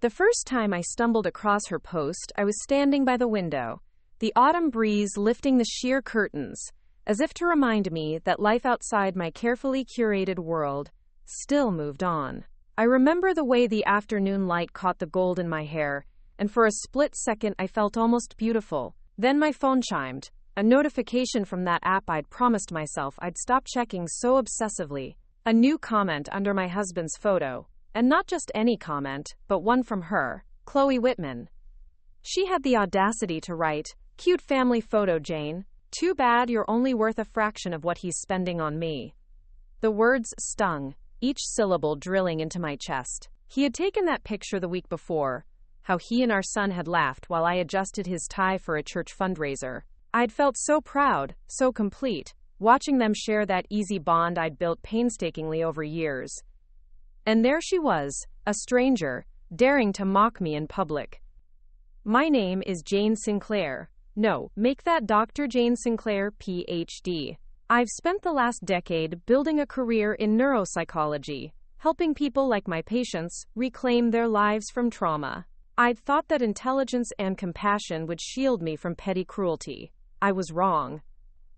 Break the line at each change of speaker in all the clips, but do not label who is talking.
The first time I stumbled across her post, I was standing by the window, the autumn breeze lifting the sheer curtains, as if to remind me that life outside my carefully curated world still moved on. I remember the way the afternoon light caught the gold in my hair, and for a split second I felt almost beautiful. Then my phone chimed, a notification from that app I'd promised myself I'd stop checking so obsessively. A new comment under my husband's photo. And not just any comment, but one from her, Chloe Whitman. She had the audacity to write, "Cute family photo, Jane. Too bad you're only worth a fraction of what he's spending on me." The words stung, each syllable drilling into my chest. He had taken that picture the week before, how he and our son had laughed while I adjusted his tie for a church fundraiser. I'd felt so proud, so complete, watching them share that easy bond I'd built painstakingly over years. And there she was, a stranger, daring to mock me in public. "My name is Jane Sinclair. No, make that Dr. Jane Sinclair, Ph.D. I've spent the last decade building a career in neuropsychology, helping people like my patients reclaim their lives from trauma. I'd thought that intelligence and compassion would shield me from petty cruelty. I was wrong."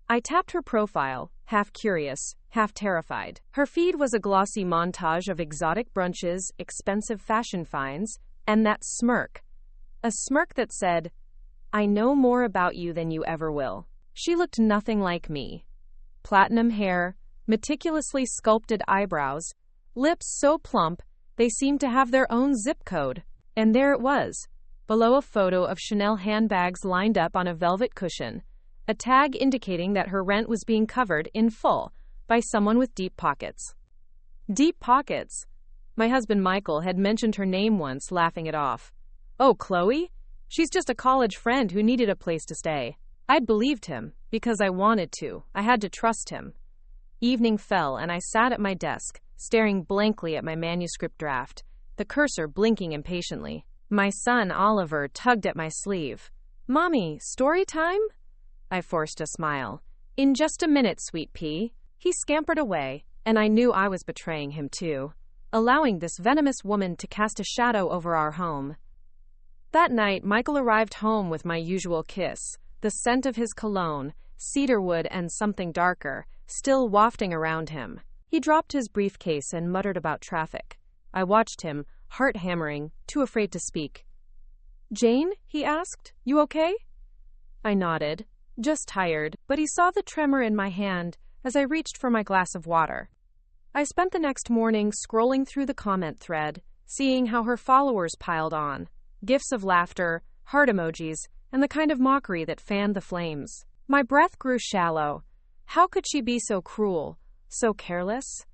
I tapped her profile, half curious, half terrified. Her feed was a glossy montage of exotic brunches, expensive fashion finds, and that smirk. A smirk that said, "I know more about you than you ever will." She looked nothing like me. Platinum hair, meticulously sculpted eyebrows, lips so plump they seemed to have their own zip code. And there it was, below a photo of Chanel handbags lined up on a velvet cushion, a tag indicating that her rent was being covered in full by someone with deep pockets. Deep pockets? My husband Michael had mentioned her name once, laughing it off. "Oh, Chloe? She's just a college friend who needed a place to stay." I'd believed him, because I wanted to. I had to trust him. Evening fell and I sat at my desk, staring blankly at my manuscript draft, the cursor blinking impatiently. My son Oliver tugged at my sleeve. "Mommy, story time?" I forced a smile. "In just a minute, sweet pea." He scampered away, and I knew I was betraying him too, allowing this venomous woman to cast a shadow over our home. That night, Michael arrived home with my usual kiss, the scent of his cologne, cedarwood and something darker, still wafting around him. He dropped his briefcase and muttered about traffic. I watched him, heart hammering, too afraid to speak. "Jane?" he asked. "You okay?" I nodded. "Just tired," but he saw the tremor in my hand as I reached for my glass of water. I spent the next morning scrolling through the comment thread, seeing how her followers piled on. Gifs of laughter, heart emojis, and the kind of mockery that fanned the flames. My breath grew shallow. How could she be so cruel, so careless?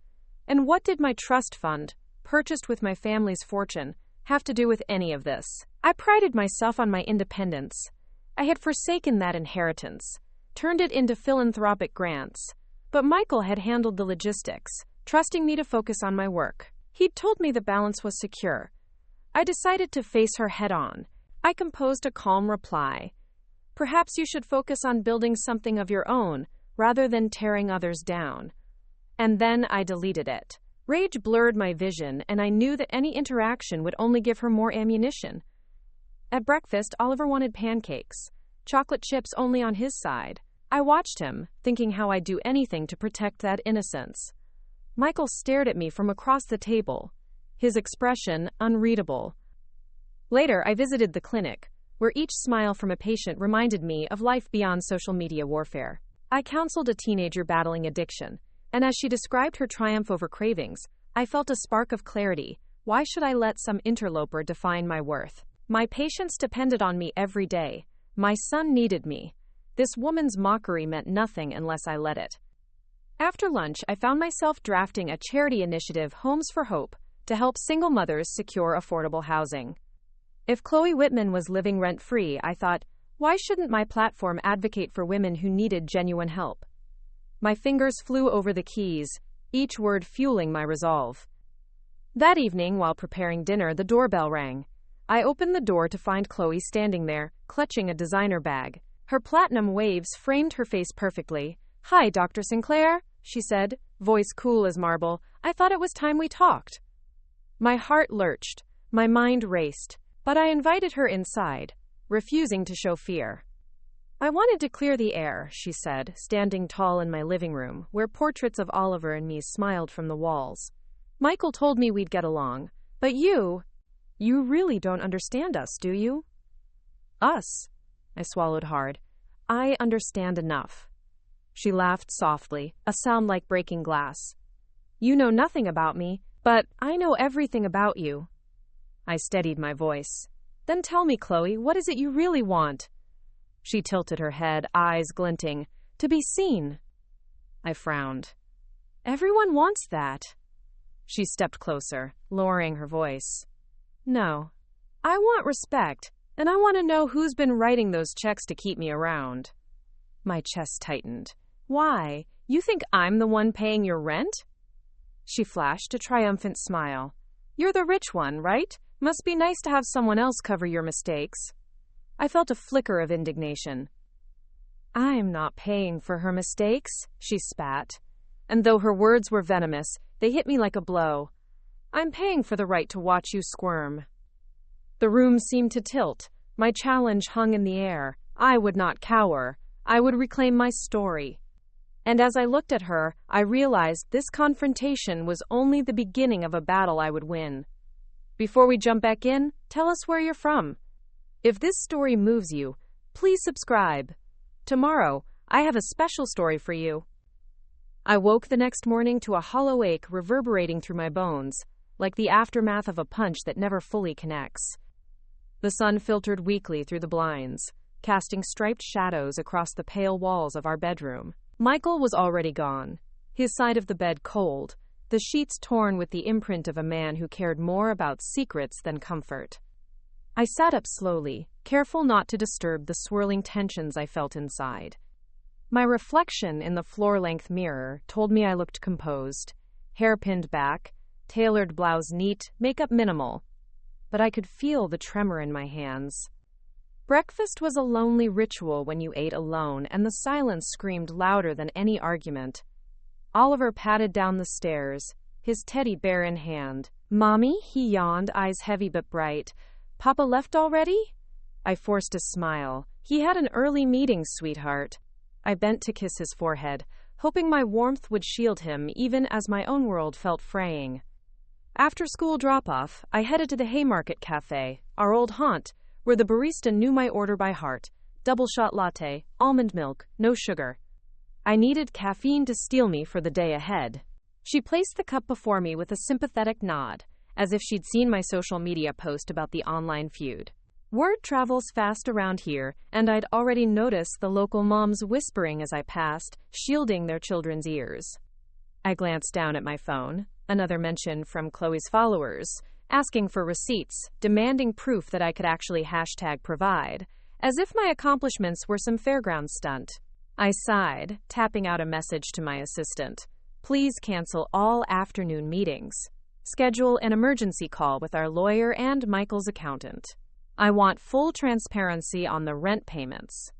And what did my trust fund, purchased with my family's fortune, have to do with any of this? I prided myself on my independence. I had forsaken that inheritance, turned it into philanthropic grants. But Michael had handled the logistics, trusting me to focus on my work. He'd told me the balance was secure. I decided to face her head on. I composed a calm reply. "Perhaps you should focus on building something of your own, rather than tearing others down." And then I deleted it. Rage blurred my vision, and I knew that any interaction would only give her more ammunition. At breakfast, Oliver wanted pancakes, chocolate chips only on his side. I watched him, thinking how I'd do anything to protect that innocence. Michael stared at me from across the table, his expression unreadable. Later, I visited the clinic, where each smile from a patient reminded me of life beyond social media warfare. I counseled a teenager battling addiction, and as she described her triumph over cravings, I felt a spark of clarity. Why should I let some interloper define my worth? My patients depended on me every day. My son needed me. This woman's mockery meant nothing unless I let it. After lunch, I found myself drafting a charity initiative, Homes for Hope, to help single mothers secure affordable housing. If Chloe Whitman was living rent-free, I thought, why shouldn't my platform advocate for women who needed genuine help? My fingers flew over the keys, each word fueling my resolve. That evening, while preparing dinner, the doorbell rang. I opened the door to find Chloe standing there, clutching a designer bag. Her platinum waves framed her face perfectly. "Hi, Dr. Sinclair," she said, voice cool as marble. "I thought it was time we talked." My heart lurched, My mind raced, but I invited her inside, refusing to show fear. I wanted to clear the air, she said, standing tall in my living room, where portraits of Oliver and me smiled from the walls. Michael told me we'd get along, but you really don't understand us, do you? Us? I swallowed hard. I understand enough. She laughed softly, a sound like breaking glass. You know nothing about me, but I know everything about you. I steadied my voice. Then tell me, Chloe, what is it you really want? She tilted her head, eyes glinting. To be seen. I frowned. Everyone wants that. She stepped closer, lowering her voice. No. I want respect, and I want to know who's been writing those checks to keep me around. My chest tightened. Why? You think I'm the one paying your rent? She flashed a triumphant smile. You're the rich one, right? Must be nice to have someone else cover your mistakes. I felt a flicker of indignation. I'm not paying for her mistakes, she spat. And though her words were venomous, they hit me like a blow. I'm paying for the right to watch you squirm. The room seemed to tilt. My challenge hung in the air. I would not cower. I would reclaim my story. And as I looked at her, I realized this confrontation was only the beginning of a battle I would win. Before we jump back in, tell us where you're from. If this story moves you, please subscribe. Tomorrow, I have a special story for you. I woke the next morning to a hollow ache reverberating through my bones, like the aftermath of a punch that never fully connects. The sun filtered weakly through the blinds, casting striped shadows across the pale walls of our bedroom. Michael was already gone, his side of the bed cold, the sheets torn with the imprint of a man who cared more about secrets than comfort. I sat up slowly, careful not to disturb the swirling tensions I felt inside. My reflection in the floor-length mirror told me I looked composed, hair pinned back, tailored blouse neat, makeup minimal, but I could feel the tremor in my hands. Breakfast was a lonely ritual when you ate alone, and the silence screamed louder than any argument. Oliver patted down the stairs, his teddy bear in hand. Mommy, he yawned, eyes heavy but bright. Papa left already? I forced a smile. He had an early meeting, sweetheart. I bent to kiss his forehead, hoping my warmth would shield him even as my own world felt fraying. After school drop-off, I headed to the Haymarket Cafe, our old haunt, where the barista knew my order by heart. Double shot latte, almond milk, no sugar. I needed caffeine to steel me for the day ahead. She placed the cup before me with a sympathetic nod, as if she'd seen my social media post about the online feud. Word travels fast around here, and I'd already noticed the local moms whispering as I passed, shielding their children's ears. I glanced down at my phone, another mention from Chloe's followers, asking for receipts, demanding proof that I could actually #provide, as if my accomplishments were some fairground stunt. I sighed, tapping out a message to my assistant. Please cancel all afternoon meetings. Schedule an emergency call with our lawyer and Michael's accountant. I want full transparency on the rent payments.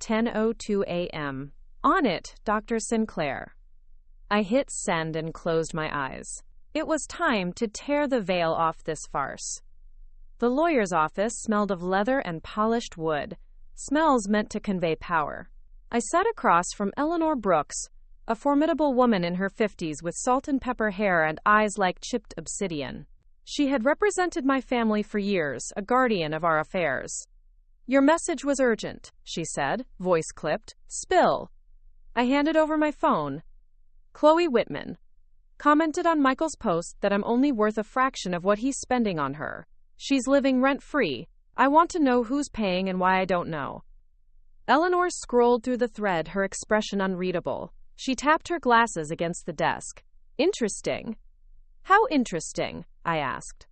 10:02 a.m. On it, Dr. Sinclair. I hit send and closed my eyes. It was time to tear the veil off this farce. The lawyer's office smelled of leather and polished wood, smells meant to convey power. I sat across from Eleanor Brooks, a formidable woman in her 50s with salt and pepper hair and eyes like chipped obsidian. She had represented my family for years, a guardian of our affairs. Your message was urgent, she said, voice clipped. Spill. I handed over my phone. Chloe Whitman commented on Michael's post that I'm only worth a fraction of what he's spending on her. She's living rent-free. I want to know who's paying and why I don't know. Eleanor scrolled through the thread, her expression unreadable. She tapped her glasses against the desk. Interesting. How interesting? I asked.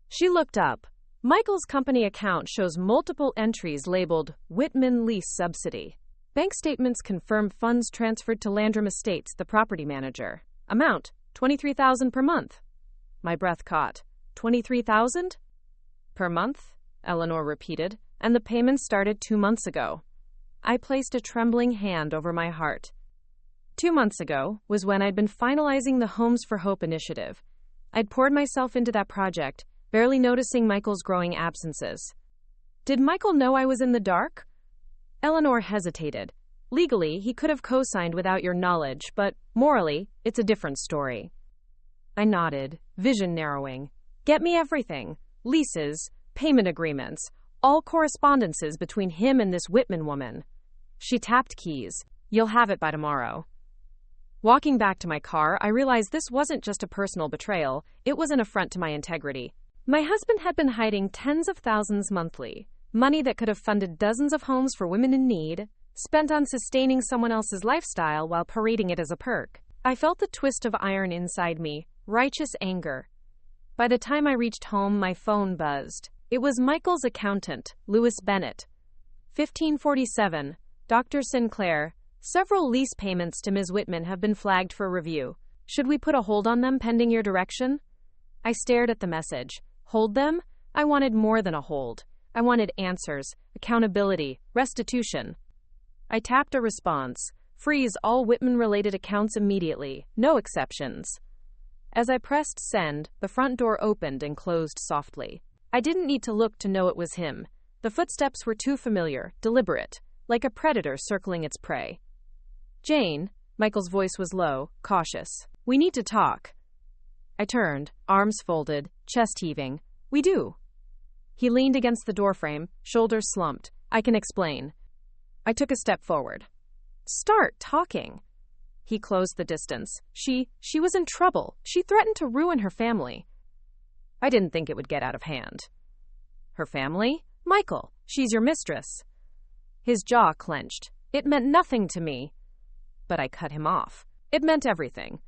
She looked up. Michael's company account shows multiple entries labeled Whitman Lease Subsidy. Bank statements confirm funds transferred to Landrum Estates, the property manager. Amount, $23,000 per month. My breath caught. $23,000? Per month? Eleanor repeated, and the payment started 2 months ago. I placed a trembling hand over my heart. 2 months ago was when I'd been finalizing the Homes for Hope initiative. I'd poured myself into that project, barely noticing Michael's growing absences. Did Michael know I was in the dark? Eleanor hesitated. Legally, he could have co-signed without your knowledge, but morally, it's a different story. I nodded, vision narrowing. Get me everything. Leases, payment agreements, all correspondences between him and this Whitman woman. She tapped keys. You'll have it by tomorrow. Walking back to my car, I realized this wasn't just a personal betrayal, it was an affront to my integrity. My husband had been hiding tens of thousands monthly, money that could have funded dozens of homes for women in need, spent on sustaining someone else's lifestyle while parading it as a perk. I felt the twist of iron inside me, righteous anger. By the time I reached home, my phone buzzed. It was Michael's accountant, Louis Bennett. 1547, Dr. Sinclair. Several lease payments to Ms. Whitman have been flagged for review. Should we put a hold on them pending your direction? I stared at the message. Hold them? I wanted more than a hold. I wanted answers, accountability, restitution. I tapped a response. Freeze all Whitman-related accounts immediately. No exceptions. As I pressed send, the front door opened and closed softly. I didn't need to look to know it was him. The footsteps were too familiar, deliberate, like a predator circling its prey. Jane, Michael's voice was low, cautious. We need to talk. I turned, arms folded, chest heaving. We do. He leaned against the doorframe, shoulders slumped. I can explain. I took a step forward. Start talking. He closed the distance. She was in trouble. She threatened to ruin her family. I didn't think it would get out of hand. Her family? Michael, she's your mistress. His jaw clenched. It meant nothing to me. But I cut him off. It meant everything.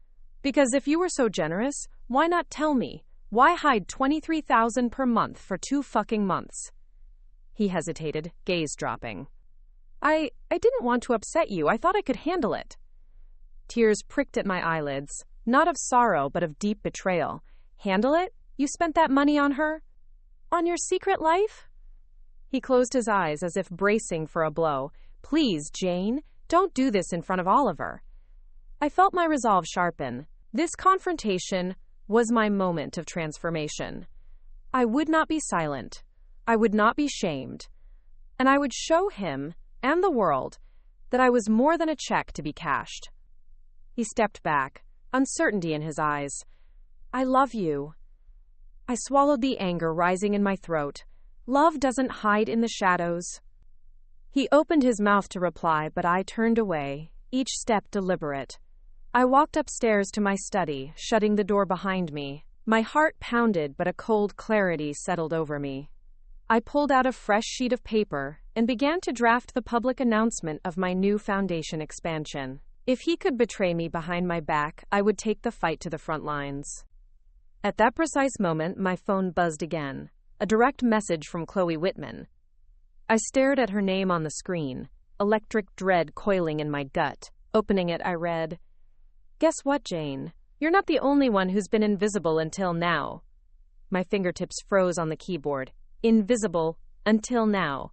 Because if you were so generous, why not tell me? Why hide $23,000 per month for 2 fucking months? He hesitated, gaze dropping. I didn't want to upset you. I thought I could handle it. Tears pricked at my eyelids, not of sorrow, but of deep betrayal. Handle it? You spent that money on her? On your secret life? He closed his eyes as if bracing for a blow. Please, Jane, don't do this in front of Oliver. I felt my resolve sharpen. This confrontation was my moment of transformation. I would not be silent. I would not be shamed. And I would show him and the world that I was more than a check to be cashed. He stepped back, uncertainty in his eyes. I love you. I swallowed the anger rising in my throat. Love doesn't hide in the shadows. He opened his mouth to reply, but I turned away, each step deliberate. I walked upstairs to my study, shutting the door behind me. My heart pounded, but a cold clarity settled over me. I pulled out a fresh sheet of paper and began to draft the public announcement of my new foundation expansion. If he could betray me behind my back, I would take the fight to the front lines. At that precise moment, my phone buzzed again. A direct message from Chloe Whitman. I stared at her name on the screen, electric dread coiling in my gut. Opening it, I read, Guess what, Jane? You're not the only one who's been invisible until now. My fingertips froze on the keyboard. Invisible until now.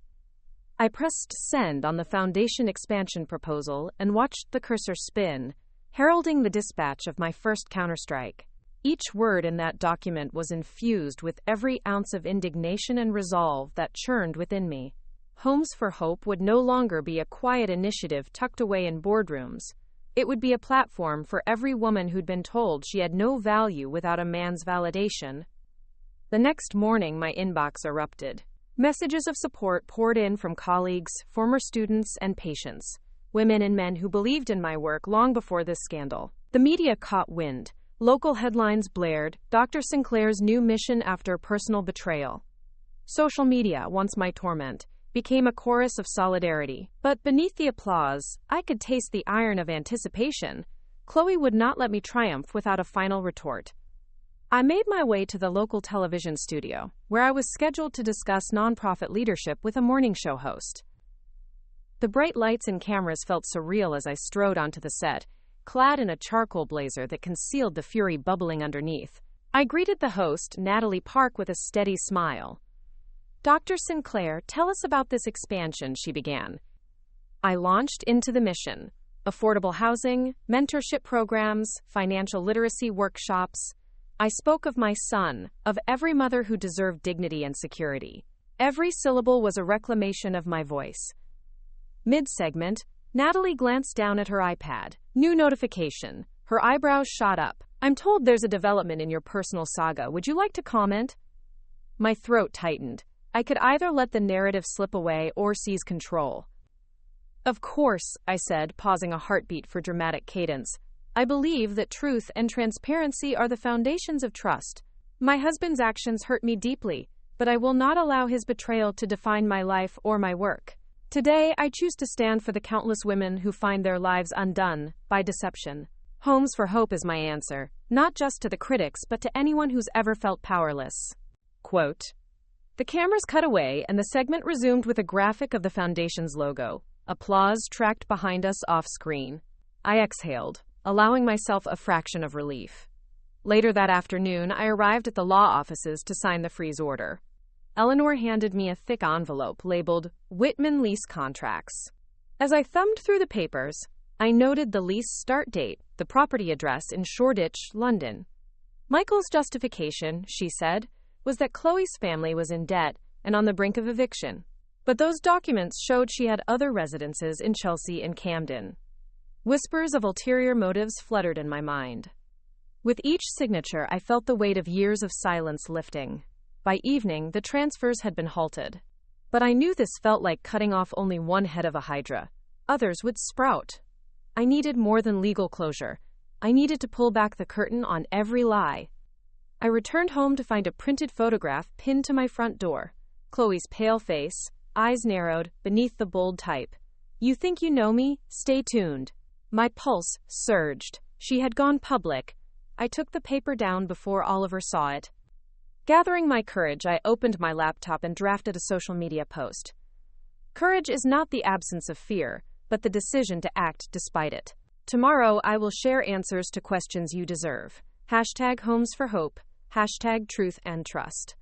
I pressed send on the foundation expansion proposal and watched the cursor spin, heralding the dispatch of my first counterstrike. Each word in that document was infused with every ounce of indignation and resolve that churned within me. Homes for Hope would no longer be a quiet initiative tucked away in boardrooms. It would be a platform for every woman who'd been told she had no value without a man's validation. The next morning, my inbox erupted. Messages of support poured in from colleagues, former students, and patients, women and men who believed in my work long before this scandal. The media caught wind. Local headlines blared, Dr. Sinclair's new mission after personal betrayal. Social media, once my torment, became a chorus of solidarity. But beneath the applause, I could taste the iron of anticipation. Chloe would not let me triumph without a final retort. I made my way to the local television studio, where I was scheduled to discuss nonprofit leadership with a morning show host. The bright lights and cameras felt surreal as I strode onto the set, clad in a charcoal blazer that concealed the fury bubbling underneath. I greeted the host, Natalie Park, with a steady smile. Dr. Sinclair, tell us about this expansion, she began. I launched into the mission. Affordable housing, mentorship programs, financial literacy workshops. I spoke of my son, of every mother who deserved dignity and security. Every syllable was a reclamation of my voice. Mid-segment, Natalie glanced down at her iPad. New notification. Her eyebrows shot up. I'm told there's a development in your personal saga. Would you like to comment? My throat tightened. I could either let the narrative slip away or seize control. Of course, I said, pausing a heartbeat for dramatic cadence. I believe that truth and transparency are the foundations of trust. My husband's actions hurt me deeply, but I will not allow his betrayal to define my life or my work. Today, I choose to stand for the countless women who find their lives undone by deception. Homes for Hope is my answer, not just to the critics, but to anyone who's ever felt powerless. Quote. The cameras cut away, and the segment resumed with a graphic of the Foundation's logo. Applause tracked behind us off-screen. I exhaled, allowing myself a fraction of relief. Later that afternoon, I arrived at the law offices to sign the freeze order. Eleanor handed me a thick envelope labeled Whitman Lease Contracts. As I thumbed through the papers, I noted the lease start date, the property address in Shoreditch, London. Michael's justification, she said, was that Chloe's family was in debt and on the brink of eviction. But those documents showed she had other residences in Chelsea and Camden. Whispers of ulterior motives fluttered in my mind. With each signature, I felt the weight of years of silence lifting. By evening, the transfers had been halted. But I knew this felt like cutting off only one head of a hydra. Others would sprout. I needed more than legal closure. I needed to pull back the curtain on every lie. I returned home to find a printed photograph pinned to my front door. Chloe's pale face, eyes narrowed beneath the bold type. You think you know me? Stay tuned. My pulse surged. She had gone public. I took the paper down before Oliver saw it. Gathering my courage, I opened my laptop and drafted a social media post. Courage is not the absence of fear, but the decision to act despite it. Tomorrow, I will share answers to questions you deserve. #Homes for Hope. #Truth and Trust.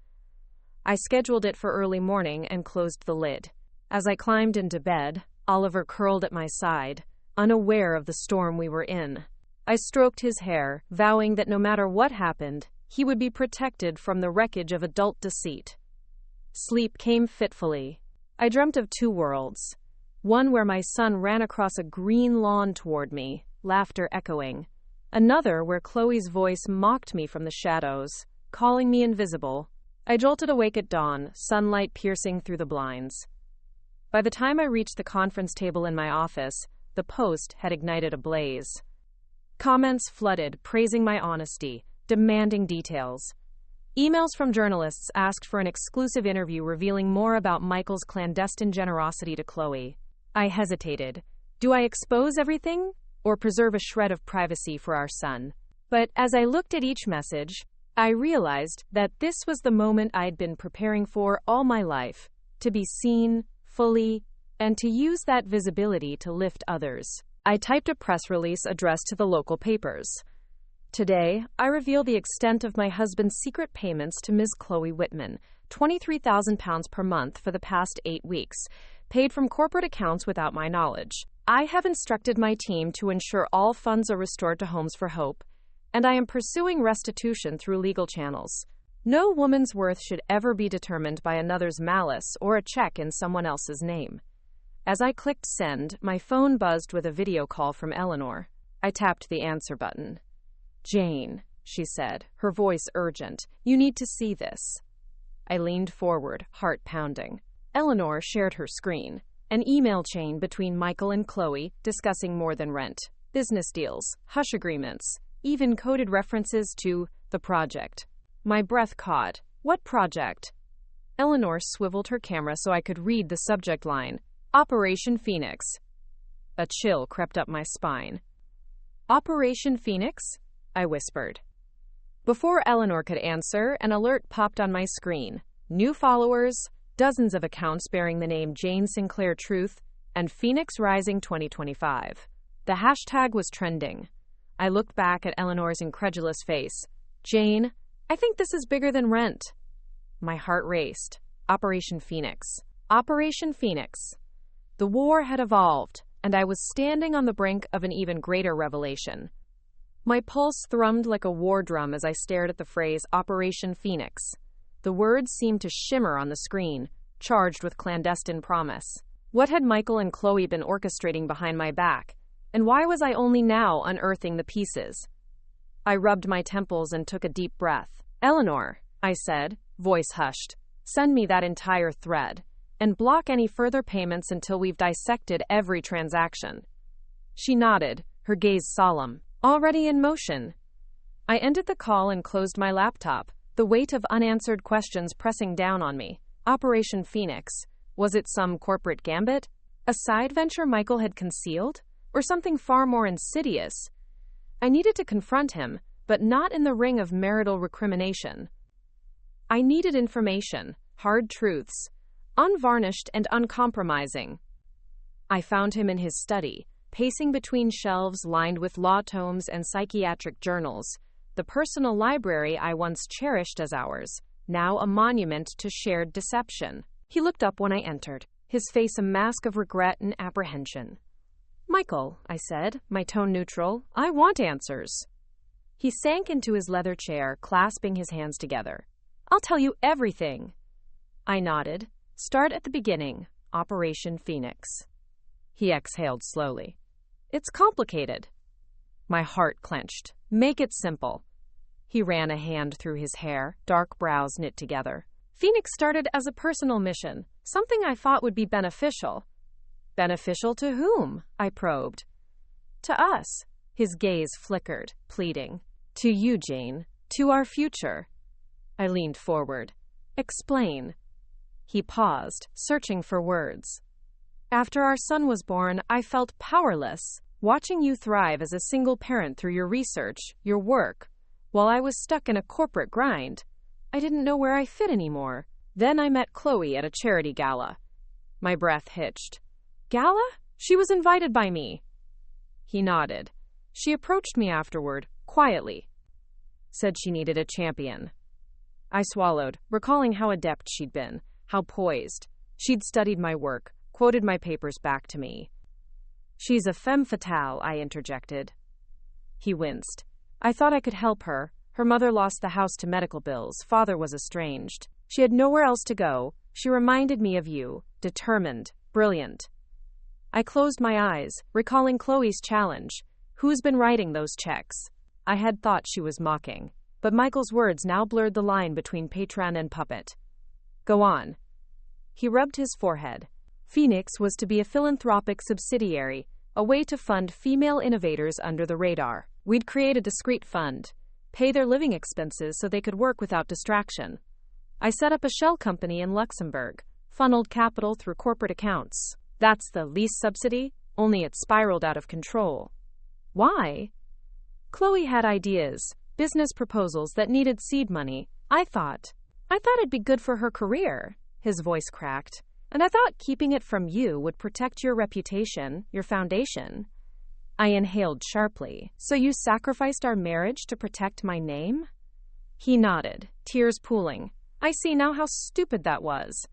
I scheduled it for early morning and closed the lid. As I climbed into bed, Oliver curled at my side, unaware of the storm we were in. I stroked his hair, vowing that no matter what happened, he would be protected from the wreckage of adult deceit. Sleep came fitfully. I dreamt of two worlds. One where my son ran across a green lawn toward me, laughter echoing. Another where Chloe's voice mocked me from the shadows, calling me invisible. I jolted awake at dawn, sunlight piercing through the blinds. By the time I reached the conference table in my office, the post had ignited a blaze. Comments flooded, praising my honesty, demanding details. Emails from journalists asked for an exclusive interview revealing more about Michael's clandestine generosity to Chloe. I hesitated. Do I expose everything, or preserve a shred of privacy for our son? But as I looked at each message, I realized that this was the moment I'd been preparing for all my life, to be seen, fully, and to use that visibility to lift others. I typed a press release addressed to the local papers. Today, I reveal the extent of my husband's secret payments to Ms. Chloe Whitman, £23,000 per month for the past 8 weeks, paid from corporate accounts without my knowledge. I have instructed my team to ensure all funds are restored to Homes for Hope, and I am pursuing restitution through legal channels. No woman's worth should ever be determined by another's malice or a check in someone else's name. As I clicked send, my phone buzzed with a video call from Eleanor. I tapped the answer button. Jane, she said, her voice urgent, you need to see this. I leaned forward, heart pounding. Eleanor shared her screen. An email chain between Michael and Chloe discussing more than rent, business deals, hush agreements, even coded references to the project. My breath caught. What project? Eleanor swiveled her camera so I could read the subject line. Operation Phoenix. A chill crept up my spine. Operation Phoenix? I whispered. Before Eleanor could answer, an alert popped on my screen. New followers, dozens of accounts bearing the name Jane Sinclair Truth, and Phoenix Rising 2025. The hashtag was trending. I looked back at Eleanor's incredulous face. Jane, I think this is bigger than rent. My heart raced. Operation Phoenix. Operation Phoenix. The war had evolved, and I was standing on the brink of an even greater revelation. My pulse thrummed like a war drum as I stared at the phrase Operation Phoenix. The words seemed to shimmer on the screen, charged with clandestine promise. What had Michael and Chloe been orchestrating behind my back, and why was I only now unearthing the pieces? I rubbed my temples and took a deep breath. "Eleanor," I said, voice hushed, "send me that entire thread, and block any further payments until we've dissected every transaction." She nodded, her gaze solemn. "Already in motion." I ended the call and closed my laptop, the weight of unanswered questions pressing down on me. Operation Phoenix. Was it some corporate gambit? A side venture Michael had concealed? Or something far more insidious? I needed to confront him, but not in the ring of marital recrimination. I needed information, hard truths, unvarnished and uncompromising. I found him in his study, pacing between shelves lined with law tomes and psychiatric journals, the personal library I once cherished as ours, now a monument to shared deception. He looked up when I entered, his face a mask of regret and apprehension. "Michael," I said, my tone neutral, "I want answers." He sank into his leather chair, clasping his hands together. "I'll tell you everything." I nodded. "Start at the beginning. Operation Phoenix." He exhaled slowly. "It's complicated." My heart clenched. "Make it simple." He ran a hand through his hair, dark brows knit together. "Phoenix started as a personal mission, something I thought would be beneficial." "Beneficial to whom?" I probed. "To us." His gaze flickered, pleading. "To you, Jane. To our future." I leaned forward. "Explain." He paused, searching for words. "After our son was born, I felt powerless, watching you thrive as a single parent through your research, your work, while I was stuck in a corporate grind. I didn't know where I fit anymore. Then I met Chloe at a charity gala." My breath hitched. "Gala? She was invited by me." He nodded. "She approached me afterward, quietly. Said she needed a champion." I swallowed, recalling how adept she'd been, how poised. She'd studied my work, quoted my papers back to me. "She's a femme fatale," I interjected. He winced. "I thought I could help her. Her mother lost the house to medical bills, father was estranged. She had nowhere else to go. She reminded me of you, determined, brilliant." I closed my eyes, recalling Chloe's challenge. "Who's been writing those checks?" I had thought she was mocking, but Michael's words now blurred the line between patron and puppet. "Go on." He rubbed his forehead. "Phoenix was to be a philanthropic subsidiary, a way to fund female innovators under the radar. We'd create a discreet fund, pay their living expenses so they could work without distraction. I set up a shell company in Luxembourg, funneled capital through corporate accounts. That's the lease subsidy, only it spiraled out of control." "Why?" "Chloe had ideas, business proposals that needed seed money. I thought it'd be good for her career." His voice cracked. "And I thought keeping it from you would protect your reputation, your foundation." I inhaled sharply. "So you sacrificed our marriage to protect my name?" He nodded, tears pooling. "I see now how stupid that was."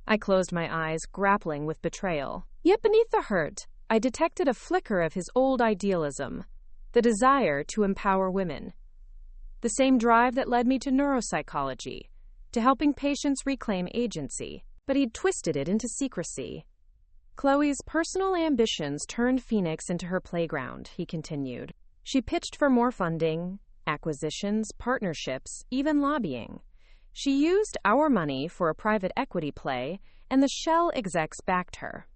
I closed my eyes, grappling with betrayal. Yet beneath the hurt, I detected a flicker of his old idealism, the desire to empower women. The same drive that led me to neuropsychology, to helping patients reclaim agency, but he'd twisted it into secrecy. "Chloe's personal ambitions turned Phoenix into her playground," he continued. "She pitched for more funding, acquisitions, partnerships, even lobbying. She used our money for a private equity play, and the shell execs backed her.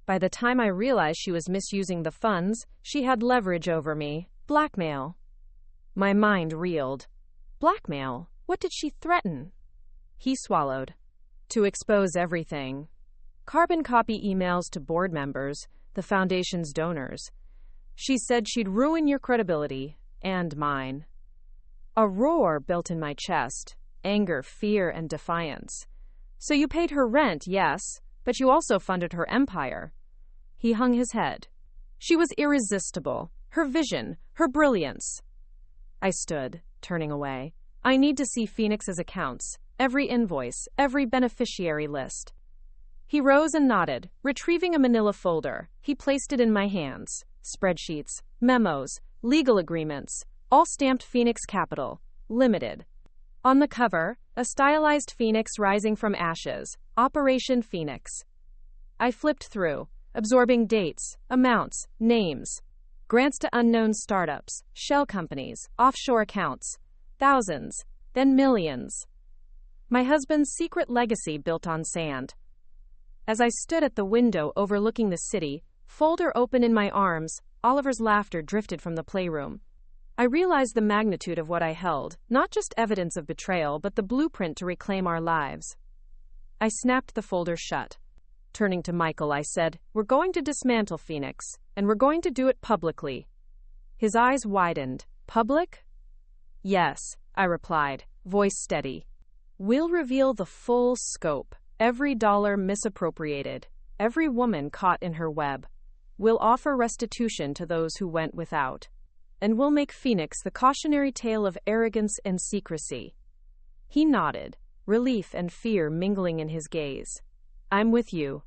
By the time I realized she was misusing the funds, she had leverage over me. Blackmail." My mind reeled. Blackmail? What did she threaten? He swallowed. "To expose everything. Carbon copy emails to board members, the foundation's donors. She said she'd ruin your credibility, and mine." A roar built in my chest, anger, fear, and defiance. "So you paid her rent, yes, but you also funded her empire." He hung his head. "She was irresistible. Her vision, her brilliance." I stood, turning away. "I need to see Phoenix's accounts, every invoice, every beneficiary list." He rose and nodded, retrieving a manila folder. He placed it in my hands. Spreadsheets, memos, Legal agreements, all stamped Phoenix Capital, Limited. On the cover, a stylized phoenix rising from ashes, Operation Phoenix. I flipped through, absorbing dates, amounts, names. Grants to unknown startups, shell companies, offshore accounts. Thousands, then millions. My husband's secret legacy built on sand. As I stood at the window overlooking the city, folder open in my arms, Oliver's laughter drifted from the playroom. I realized the magnitude of what I held, not just evidence of betrayal, but the blueprint to reclaim our lives. I snapped the folder shut. Turning to Michael, I said, "We're going to dismantle Phoenix, and we're going to do it publicly." His eyes widened. "Public?" "Yes," I replied, voice steady. "We'll reveal the full scope, every dollar misappropriated, every woman caught in her web. We'll offer restitution to those who went without. And we'll make Phoenix the cautionary tale of arrogance and secrecy." He nodded, relief and fear mingling in his gaze. "I'm with you."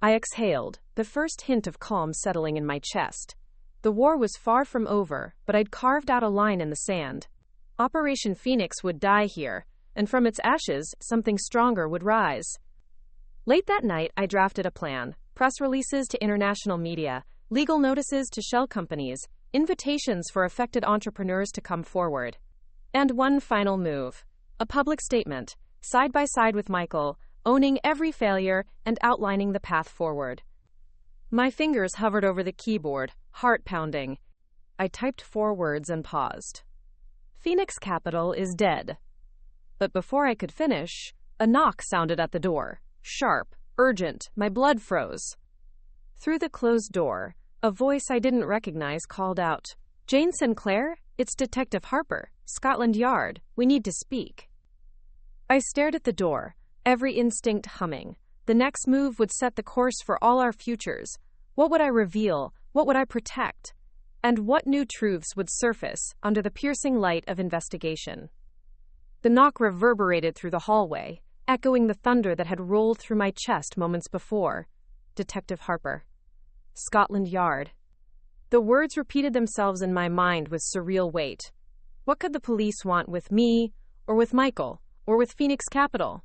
I exhaled, the first hint of calm settling in my chest. The war was far from over, but I'd carved out a line in the sand. Operation Phoenix would die here, and from its ashes, something stronger would rise. Late that night, I drafted a plan: press releases to international media, legal notices to shell companies, invitations for affected entrepreneurs to come forward. And one final move: a public statement, side by side with Michael, owning every failure and outlining the path forward. My fingers hovered over the keyboard, heart pounding. I typed 4 words and paused. Phoenix Capital is dead. But before I could finish, a knock sounded at the door. Sharp, urgent, my blood froze. Through the closed door, a voice I didn't recognize called out, "Jane Sinclair? It's Detective Harper, Scotland Yard. We need to speak." I stared at the door, every instinct humming. The next move would set the course for all our futures. What would I reveal? What would I protect? And what new truths would surface under the piercing light of investigation? The knock reverberated through the hallway, echoing the thunder that had rolled through my chest moments before. Detective Harper. Scotland Yard. The words repeated themselves in my mind with surreal weight. What could the police want with me, or with Michael, or with Phoenix Capital?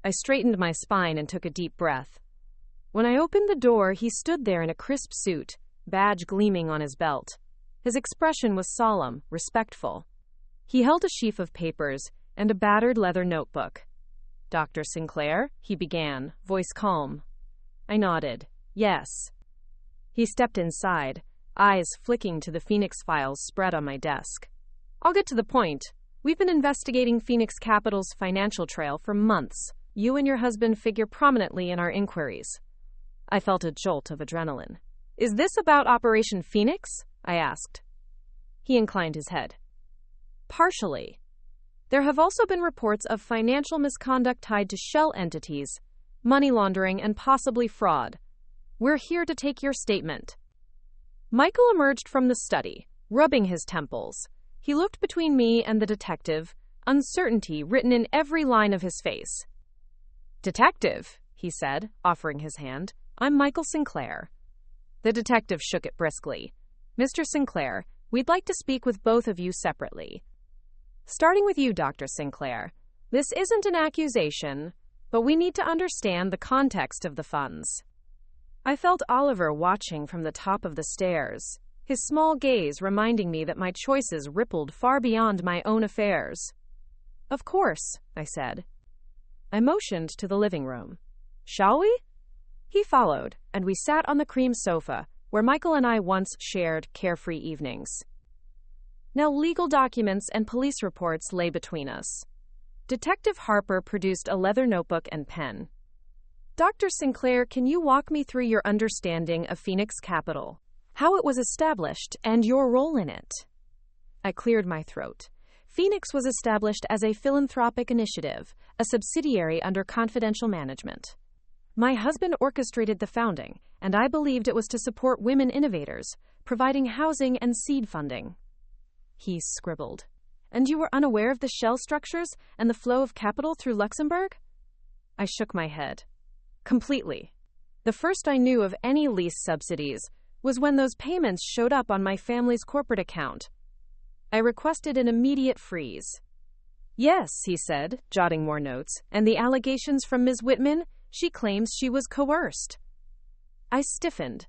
I straightened my spine and took a deep breath. When I opened the door, he stood there in a crisp suit, badge gleaming on his belt. His expression was solemn, respectful. He held a sheaf of papers and a battered leather notebook. "Dr. Sinclair?" he began, voice calm. I nodded. "Yes." He stepped inside, eyes flicking to the Phoenix files spread on my desk. "I'll get to the point. We've been investigating Phoenix Capital's financial trail for months. You and your husband figure prominently in our inquiries." I felt a jolt of adrenaline. "Is this about Operation Phoenix?" I asked. He inclined his head. "Partially. There have also been reports of financial misconduct tied to shell entities, money laundering, and possibly fraud. We're here to take your statement." Michael emerged from the study, rubbing his temples. He looked between me and the detective, uncertainty written in every line of his face. "Detective," he said, offering his hand, "I'm Michael Sinclair." The detective shook it briskly. "Mr. Sinclair, we'd like to speak with both of you separately. Starting with you, Dr. Sinclair. This isn't an accusation, but we need to understand the context of the funds." I felt Oliver watching from the top of the stairs, his small gaze reminding me that my choices rippled far beyond my own affairs. "Of course," I said. I motioned to the living room. "Shall we?" He followed, and we sat on the cream sofa, where Michael and I once shared carefree evenings. Now legal documents and police reports lay between us. Detective Harper produced a leather notebook and pen. "Dr. Sinclair, can you walk me through your understanding of Phoenix Capital, how it was established, and your role in it?" I cleared my throat. Phoenix was established as a philanthropic initiative, a subsidiary under confidential management. My husband orchestrated the founding, and I believed it was to support women innovators, providing housing and seed funding. He scribbled. "And you were unaware of the shell structures and the flow of capital through Luxembourg?" I shook my head. "Completely. The first I knew of any lease subsidies was when those payments showed up on my family's corporate account. I requested an immediate freeze. Yes, he said, jotting more notes, and the allegations from Ms. Whitman, she claims she was coerced. I stiffened.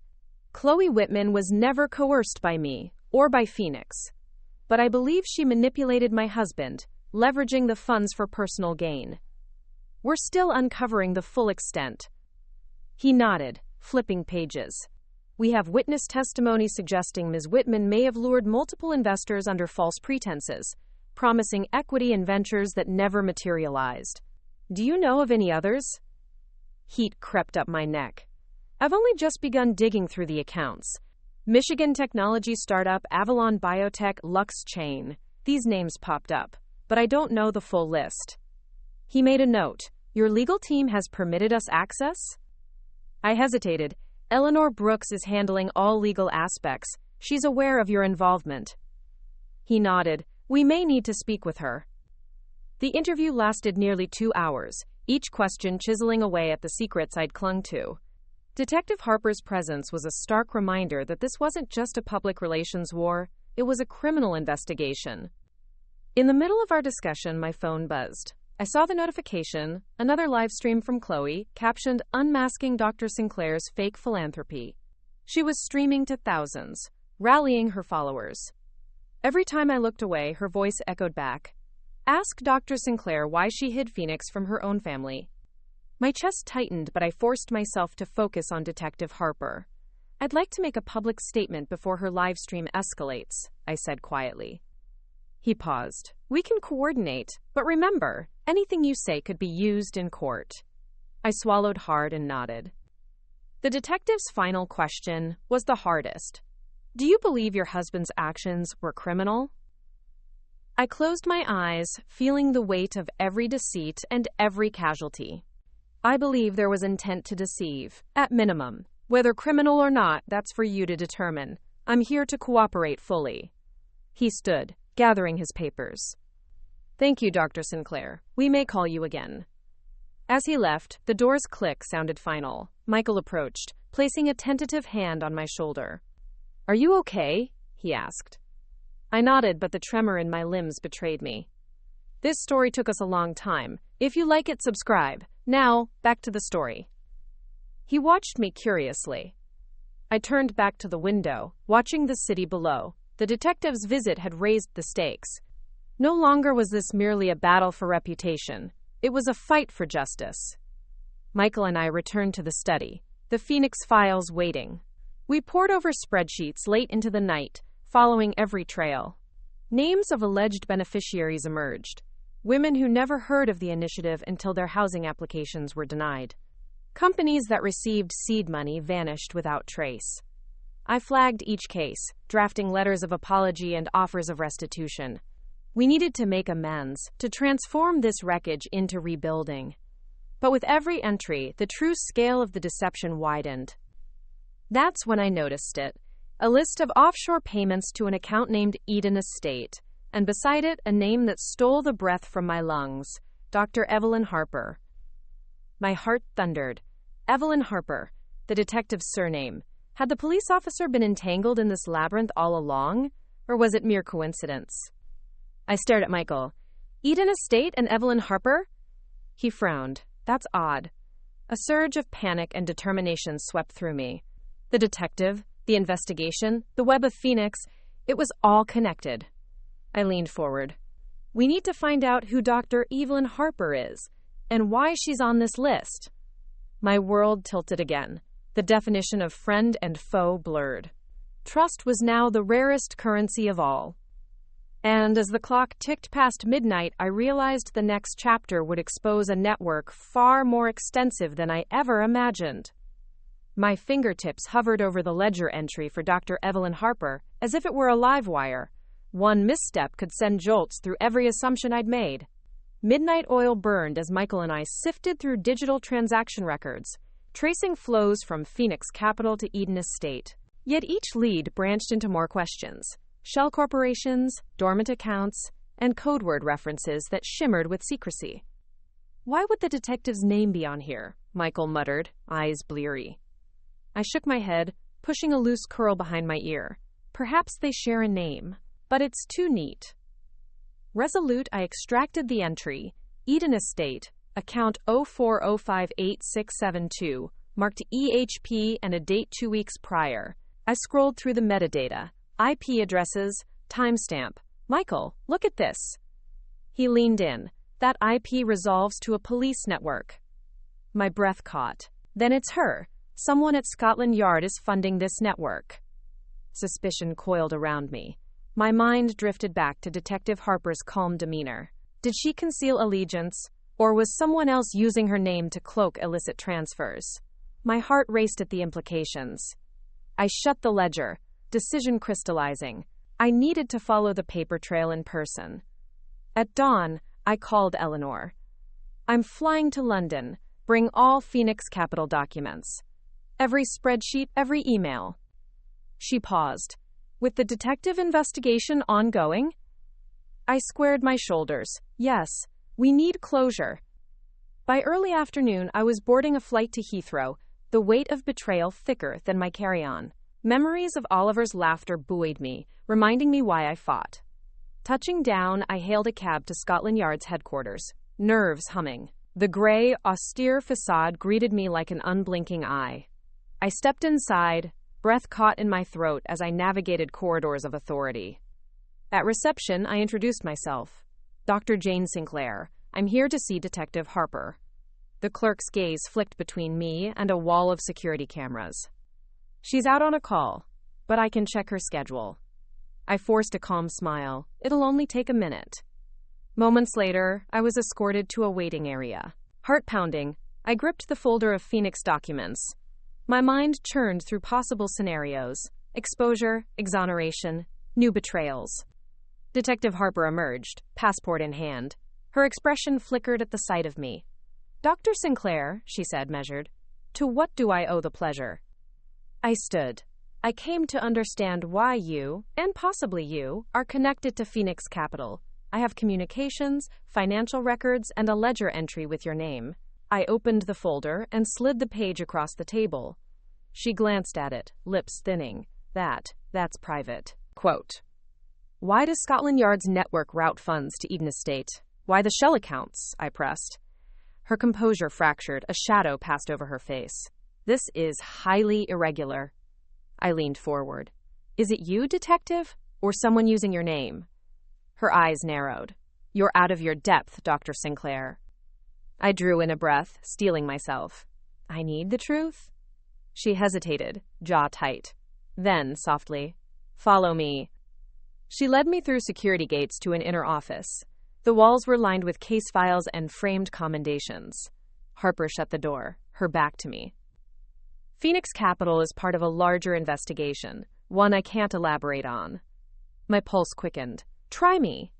Chloe Whitman was never coerced by me, or by Phoenix. But I believe she manipulated my husband, leveraging the funds for personal gain. We're still uncovering the full extent. He nodded, flipping pages. We have witness testimony suggesting Ms. Whitman may have lured multiple investors under false pretenses, promising equity in ventures that never materialized. Do you know of any others? Heat crept up my neck. I've only just begun digging through the accounts. Michigan technology startup Avalon Biotech Lux Chain. These names popped up, but I don't know the full list. He made a note. Your legal team has permitted us access? I hesitated. Eleanor Brooks is handling all legal aspects. She's aware of your involvement. He nodded. We may need to speak with her. The interview lasted nearly 2 hours, each question chiseling away at the secrets I'd clung to. Detective Harper's presence was a stark reminder that this wasn't just a public relations war, it was a criminal investigation. In the middle of our discussion, my phone buzzed. I saw the notification, another live stream from Chloe, captioned Unmasking Dr. Sinclair's Fake Philanthropy. She was streaming to thousands, rallying her followers. Every time I looked away, her voice echoed back. Ask Dr. Sinclair why she hid Phoenix from her own family. My chest tightened, but I forced myself to focus on Detective Harper. I'd like to make a public statement before her live stream escalates, I said quietly. He paused. We can coordinate, but remember, anything you say could be used in court. I swallowed hard and nodded. The detective's final question was the hardest. Do you believe your husband's actions were criminal? I closed my eyes, feeling the weight of every deceit and every casualty. I believe there was intent to deceive, at minimum. Whether criminal or not, that's for you to determine. I'm here to cooperate fully. He stood, gathering his papers. Thank you, Dr. Sinclair. We may call you again. As he left, the door's click sounded final. Michael approached, placing a tentative hand on my shoulder. Are you okay? He asked. I nodded, but the tremor in my limbs betrayed me. This story took us a long time. If you like it, subscribe. Now, back to the story. He watched me curiously. I turned back to the window, watching the city below. The detective's visit had raised the stakes. No longer was this merely a battle for reputation. It was a fight for justice. Michael and I returned to the study, the Phoenix files waiting. We pored over spreadsheets late into the night, following every trail. Names of alleged beneficiaries emerged. Women who never heard of the initiative until their housing applications were denied. Companies that received seed money vanished without trace. I flagged each case, drafting letters of apology and offers of restitution. We needed to make amends, to transform this wreckage into rebuilding. But with every entry, the true scale of the deception widened. That's when I noticed it. A list of offshore payments to an account named Eden Estate, and beside it, a name that stole the breath from my lungs, Dr. Evelyn Harper. My heart thundered. Evelyn Harper, the detective's surname. Had the police officer been entangled in this labyrinth all along, or was it mere coincidence? I stared at Michael. Eden Estate and Evelyn Harper? He frowned. That's odd. A surge of panic and determination swept through me. The detective, the investigation, the web of Phoenix, it was all connected. I leaned forward. We need to find out who Dr. Evelyn Harper is, and why she's on this list. My world tilted again. The definition of friend and foe blurred. Trust was now the rarest currency of all. And as the clock ticked past midnight, I realized the next chapter would expose a network far more extensive than I ever imagined. My fingertips hovered over the ledger entry for Dr. Evelyn Harper, as if it were a live wire. One misstep could send jolts through every assumption I'd made. Midnight oil burned as Michael and I sifted through digital transaction records, tracing flows from Phoenix Capital to Eden Estate. Yet each lead branched into more questions. Shell corporations, dormant accounts, and code word references that shimmered with secrecy. Why would the detective's name be on here? Michael muttered, eyes bleary. I shook my head. pushing a loose curl behind my ear. Perhaps they share a name, but it's too neat. Resolute, I extracted the entry, Eden Estate, account 04058672, marked EHP and a date 2 weeks prior. I scrolled through the metadata, IP addresses, timestamp. Michael, look at this. He leaned in. That IP resolves to a police network. My breath caught. Then it's her. Someone at Scotland Yard is funding this network. Suspicion coiled around me. My mind drifted back to Detective Harper's calm demeanor. Did she conceal allegiance, or was someone else using her name to cloak illicit transfers? My heart raced at the implications. I shut the ledger, decision crystallizing. I needed to follow the paper trail in person. At dawn, I called Eleanor. I'm flying to London. Bring all Phoenix Capital documents. Every spreadsheet, every email. She paused. With the detective investigation ongoing? I squared my shoulders. Yes, we need closure. By early afternoon, I was boarding a flight to Heathrow, the weight of betrayal thicker than my carry-on. Memories of Oliver's laughter buoyed me, reminding me why I fought. Touching down, I hailed a cab to Scotland Yard's headquarters, nerves humming. The gray, austere facade greeted me like an unblinking eye. I stepped inside, breath caught in my throat as I navigated corridors of authority. At reception, I introduced myself. Dr. Jane Sinclair. I'm here to see Detective Harper. The clerk's gaze flicked between me and a wall of security cameras. She's out on a call, but I can check her schedule. I forced a calm smile. It'll only take a minute. Moments later, I was escorted to a waiting area. Heart pounding, I gripped the folder of Phoenix documents. My mind churned through possible scenarios. Exposure, exoneration, new betrayals. Detective Harper emerged, passport in hand. Her expression flickered at the sight of me. Dr. Sinclair, she said, measured. To what do I owe the pleasure? I stood. I came to understand why you, and possibly you, are connected to Phoenix Capital. I have communications, financial records, and a ledger entry with your name. I opened the folder and slid the page across the table. She glanced at it, lips thinning. That's private. Quote, why does Scotland Yard's network route funds to Eden Estate? Why the shell accounts? I pressed. Her composure fractured, a shadow passed over her face. This is highly irregular. I leaned forward. Is it you, detective, or someone using your name? Her eyes narrowed. You're out of your depth, Dr. Sinclair. I drew in a breath, steeling myself. I need the truth? She hesitated, jaw tight. Then, softly, follow me. She led me through security gates to an inner office. The walls were lined with case files and framed commendations. Harper shut the door, her back to me. Phoenix Capital is part of a larger investigation, one I can't elaborate on. My pulse quickened. Try me.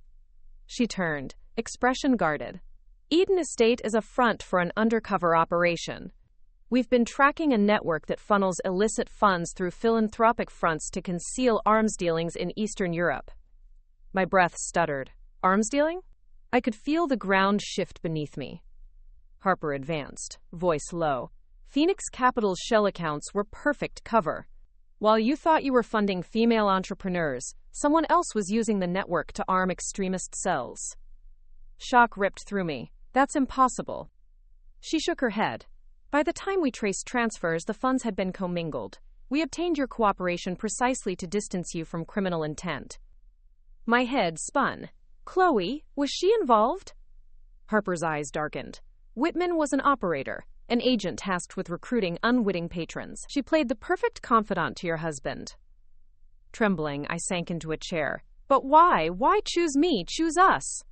She turned, expression guarded. Eden Estate is a front for an undercover operation. We've been tracking a network that funnels illicit funds through philanthropic fronts to conceal arms dealings in Eastern Europe. My breath stuttered. Arms dealing? I could feel the ground shift beneath me. Harper advanced, voice low. Phoenix Capital's shell accounts were perfect cover. While you thought you were funding female entrepreneurs, someone else was using the network to arm extremist cells. Shock ripped through me. That's impossible. She shook her head. By the time we traced transfers, the funds had been commingled. We obtained your cooperation precisely to distance you from criminal intent. My head spun. Chloe, was she involved? Harper's eyes darkened. Whitman was an operator, an agent tasked with recruiting unwitting patrons. She played the perfect confidant to your husband. Trembling, I sank into a chair. But why? Why choose me? Choose us?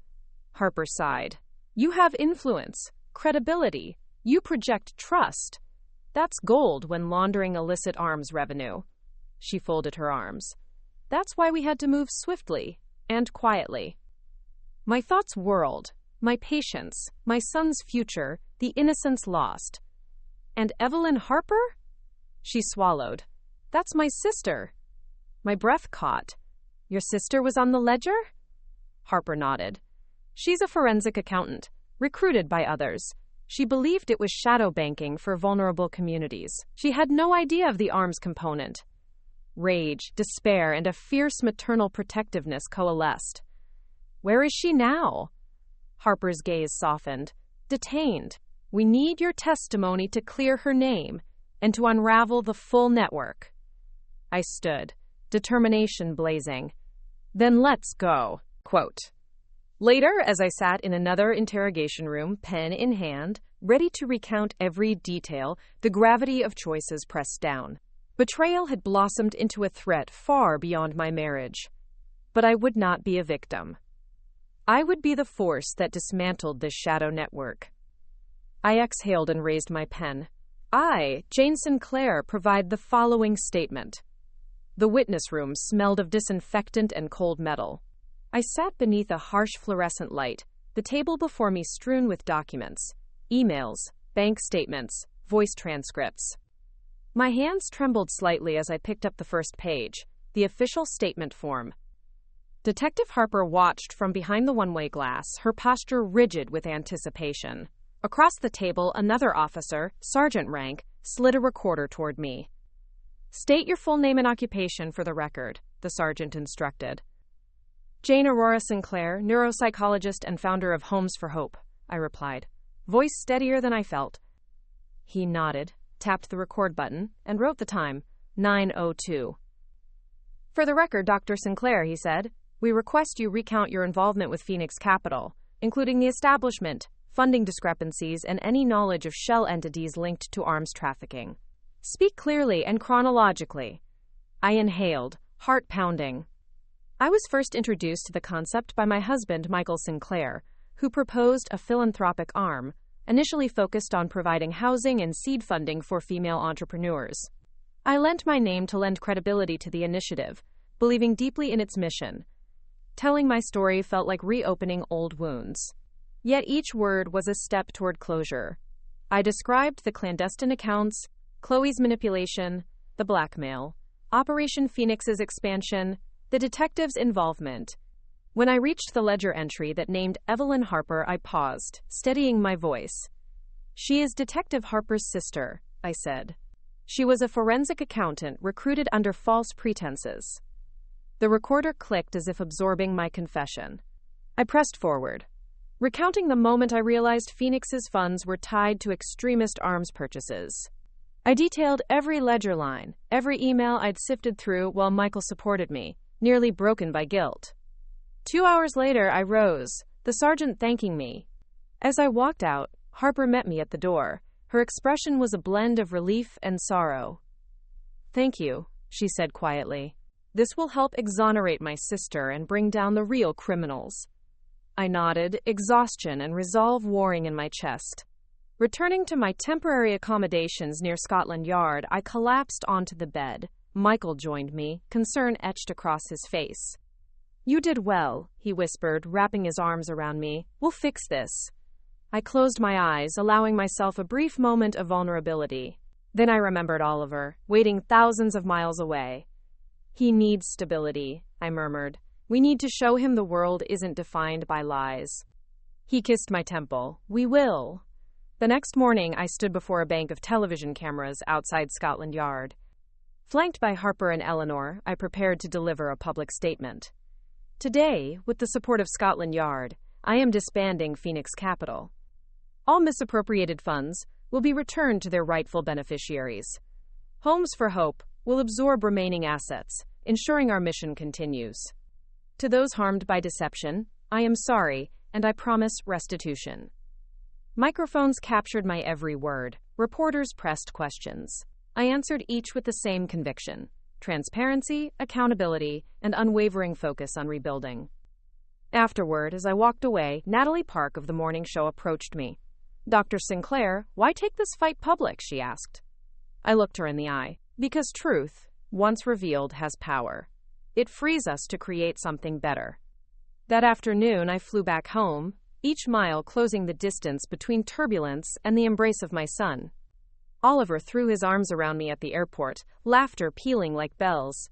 Harper sighed. You have influence, credibility. You project trust. That's gold when laundering illicit arms revenue. She folded her arms. That's why we had to move swiftly and quietly. My thoughts whirled. My patience, my son's future, the innocence lost. And Evelyn Harper? She swallowed. That's my sister. My breath caught. Your sister was on the ledger? Harper nodded. She's a forensic accountant, recruited by others. She believed it was shadow banking for vulnerable communities. She had no idea of the arms component. Rage, despair, and a fierce maternal protectiveness coalesced. Where is she now? Harper's gaze softened. Detained. We need your testimony to clear her name and to unravel the full network. I stood, determination blazing. Then let's go. Quote. Later, as I sat in another interrogation room, pen in hand, ready to recount every detail, the gravity of choices pressed down. Betrayal had blossomed into a threat far beyond my marriage. But I would not be a victim. I would be the force that dismantled this shadow network. I exhaled and raised my pen. I, Jane Sinclair, provide the following statement. The witness room smelled of disinfectant and cold metal. I sat beneath a harsh fluorescent light, the table before me strewn with documents, emails, bank statements, voice transcripts. My hands trembled slightly as I picked up the first page, the official statement form. Detective Harper watched from behind the one-way glass, her posture rigid with anticipation. Across the table, another officer, sergeant rank, slid a recorder toward me. State your full name and occupation for the record, the sergeant instructed. Jane Aurora Sinclair, neuropsychologist and founder of Homes for Hope, I replied, voice steadier than I felt. He nodded, tapped the record button, and wrote the time, 9:02. For the record, Dr. Sinclair, he said, we request you recount your involvement with Phoenix Capital, including the establishment, funding discrepancies, and any knowledge of shell entities linked to arms trafficking. Speak clearly and chronologically. I inhaled, heart pounding. I was first introduced to the concept by my husband, Michael Sinclair, who proposed a philanthropic arm, initially focused on providing housing and seed funding for female entrepreneurs. I lent my name to lend credibility to the initiative, believing deeply in its mission. Telling my story felt like reopening old wounds. Yet each word was a step toward closure. I described the clandestine accounts, Chloe's manipulation, the blackmail, Operation Phoenix's expansion, the detective's involvement. When I reached the ledger entry that named Evelyn Harper, I paused, steadying my voice. She is Detective Harper's sister, I said. She was a forensic accountant recruited under false pretenses. The recorder clicked as if absorbing my confession. I pressed forward, recounting the moment I realized Phoenix's funds were tied to extremist arms purchases. I detailed every ledger line, every email I'd sifted through while Michael supported me, nearly broken by guilt. 2 hours later, I rose, the sergeant thanking me. As I walked out, Harper met me at the door. Her expression was a blend of relief and sorrow. Thank you, she said quietly. This will help exonerate my sister and bring down the real criminals. I nodded, exhaustion and resolve warring in my chest. Returning to my temporary accommodations near Scotland Yard, I collapsed onto the bed. Michael joined me, concern etched across his face. You did well, he whispered, wrapping his arms around me. We'll fix this. I closed my eyes, allowing myself a brief moment of vulnerability. Then I remembered Oliver, waiting thousands of miles away. He needs stability, I murmured. We need to show him the world isn't defined by lies. He kissed my temple. We will. The next morning, I stood before a bank of television cameras outside Scotland Yard. Flanked by Harper and Eleanor, I prepared to deliver a public statement. Today, with the support of Scotland Yard, I am disbanding Phoenix Capital. All misappropriated funds will be returned to their rightful beneficiaries. Homes for Hope will absorb remaining assets, ensuring our mission continues. To those harmed by deception, I am sorry, and I promise restitution. Microphones captured my every word. Reporters pressed questions. I answered each with the same conviction: transparency, accountability, and unwavering focus on rebuilding. Afterward, as I walked away, Natalie Park of the morning show approached me. Dr. Sinclair, why take this fight public? She asked. I looked her in the eye. Because truth, once revealed, has power. It frees us to create something better. That afternoon, I flew back home, each mile closing the distance between turbulence and the embrace of my son. Oliver threw his arms around me at the airport, laughter pealing like bells.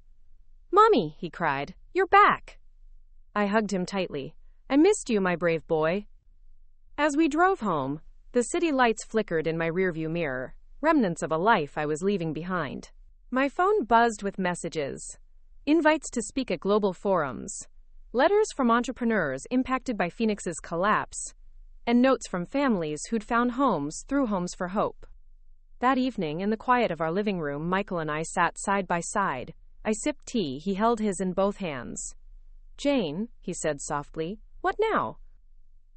Mommy, he cried, you're back. I hugged him tightly. I missed you, my brave boy. As we drove home, The city lights flickered in my rearview mirror, remnants of a life I was leaving behind. My phone buzzed with messages. Invites to speak at global forums, letters from entrepreneurs impacted by Phoenix's collapse, and notes from families who'd found homes through Homes for Hope. That evening, in the quiet of our living room, Michael and I sat side by side. I sipped tea, he held his in both hands. "Jane," he said softly, "what now?"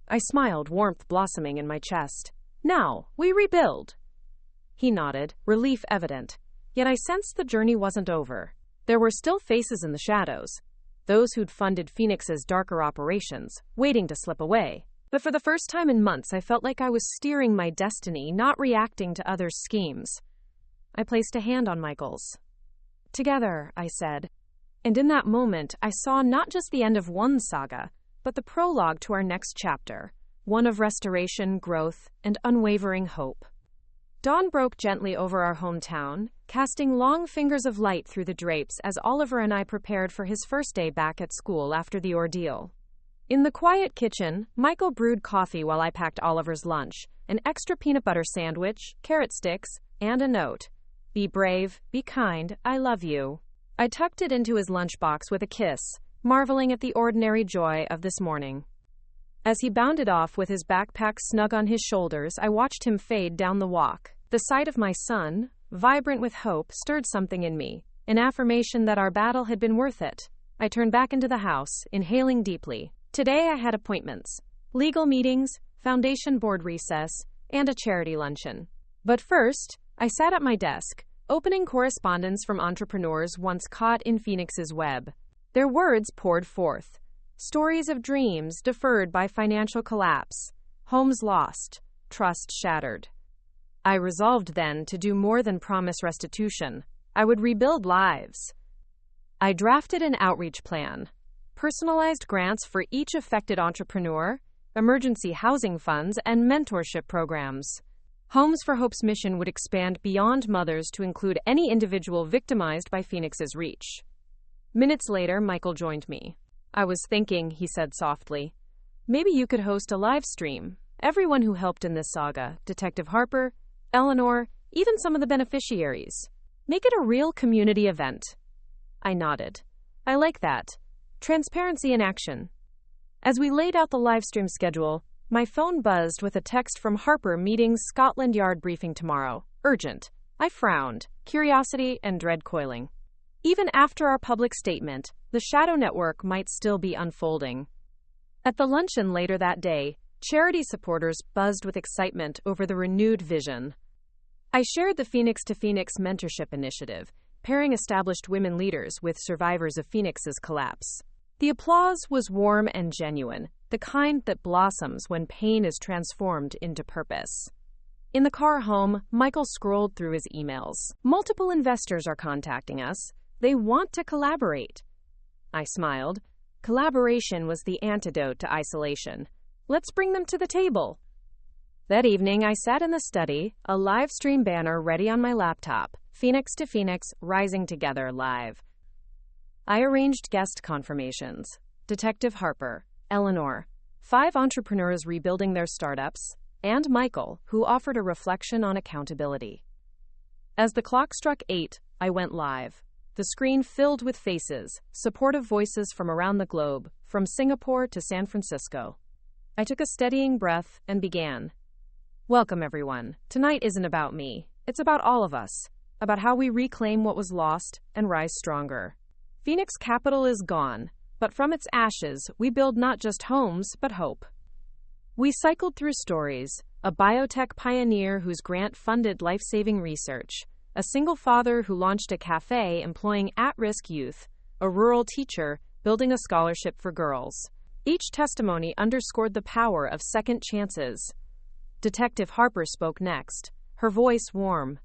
I smiled, warmth blossoming in my chest. "Now, we rebuild." He nodded, relief evident. Yet I sensed the journey wasn't over. There were still faces in the shadows, those who'd funded Phoenix's darker operations, waiting to slip away. But for the first time in months, I felt like I was steering my destiny, not reacting to others' schemes. I placed a hand on Michael's. "Together," I said. And in that moment, I saw not just the end of one saga, but the prologue to our next chapter, one of restoration, growth, and unwavering hope. Dawn broke gently over our hometown, casting long fingers of light through the drapes as Oliver and I prepared for his first day back at school after the ordeal. In the quiet kitchen, Michael brewed coffee while I packed Oliver's lunch, an extra peanut butter sandwich, carrot sticks, and a note. "Be brave, be kind, I love you." I tucked it into his lunchbox with a kiss, marveling at the ordinary joy of this morning. As he bounded off with his backpack snug on his shoulders, I watched him fade down the walk. The sight of my son, vibrant with hope, stirred something in me, an affirmation that our battle had been worth it. I turned back into the house, inhaling deeply. Today I had appointments, legal meetings, foundation board recess, and a charity luncheon. But first, I sat at my desk, opening correspondence from entrepreneurs once caught in Phoenix's web. Their words poured forth. Stories of dreams deferred by financial collapse, homes lost, trust shattered. I resolved then to do more than promise restitution. I would rebuild lives. I drafted an outreach plan, personalized grants for each affected entrepreneur, emergency housing funds, and mentorship programs. Homes for Hope's mission would expand beyond mothers to include any individual victimized by Phoenix's reach. Minutes later, Michael joined me. "I was thinking," he said softly, "maybe you could host a live stream. Everyone who helped in this saga, Detective Harper, Eleanor, even some of the beneficiaries. Make it a real community event." I nodded. "I like that. Transparency in action." As we laid out the live stream schedule, my phone buzzed with a text from Harper meeting Scotland Yard briefing tomorrow. Urgent. I frowned, curiosity and dread coiling. Even after our public statement, the shadow network might still be unfolding. At the luncheon later that day, charity supporters buzzed with excitement over the renewed vision. I shared the Phoenix to Phoenix mentorship initiative, pairing established women leaders with survivors of Phoenix's collapse. The applause was warm and genuine, the kind that blossoms when pain is transformed into purpose. In the car home, Michael scrolled through his emails. "Multiple investors are contacting us. They want to collaborate." I smiled. Collaboration was the antidote to isolation. Let's bring them to the table. That evening, I sat in the study, a live stream banner ready on my laptop, Phoenix to Phoenix, rising together live. I arranged guest confirmations. Detective Harper, Eleanor, 5 entrepreneurs rebuilding their startups, and Michael, who offered a reflection on accountability. As the clock struck 8, I went live. The screen filled with faces, supportive voices from around the globe, from Singapore to San Francisco. I took a steadying breath and began. "Welcome, everyone. Tonight isn't about me. It's about all of us, about how we reclaim what was lost and rise stronger. Phoenix Capital is gone, but from its ashes, we build not just homes, but hope." We cycled through stories, a biotech pioneer whose grant funded life-saving research, a single father who launched a cafe employing at-risk youth, a rural teacher building a scholarship for girls. Each testimony underscored the power of second chances. Detective Harper spoke next, her voice warm.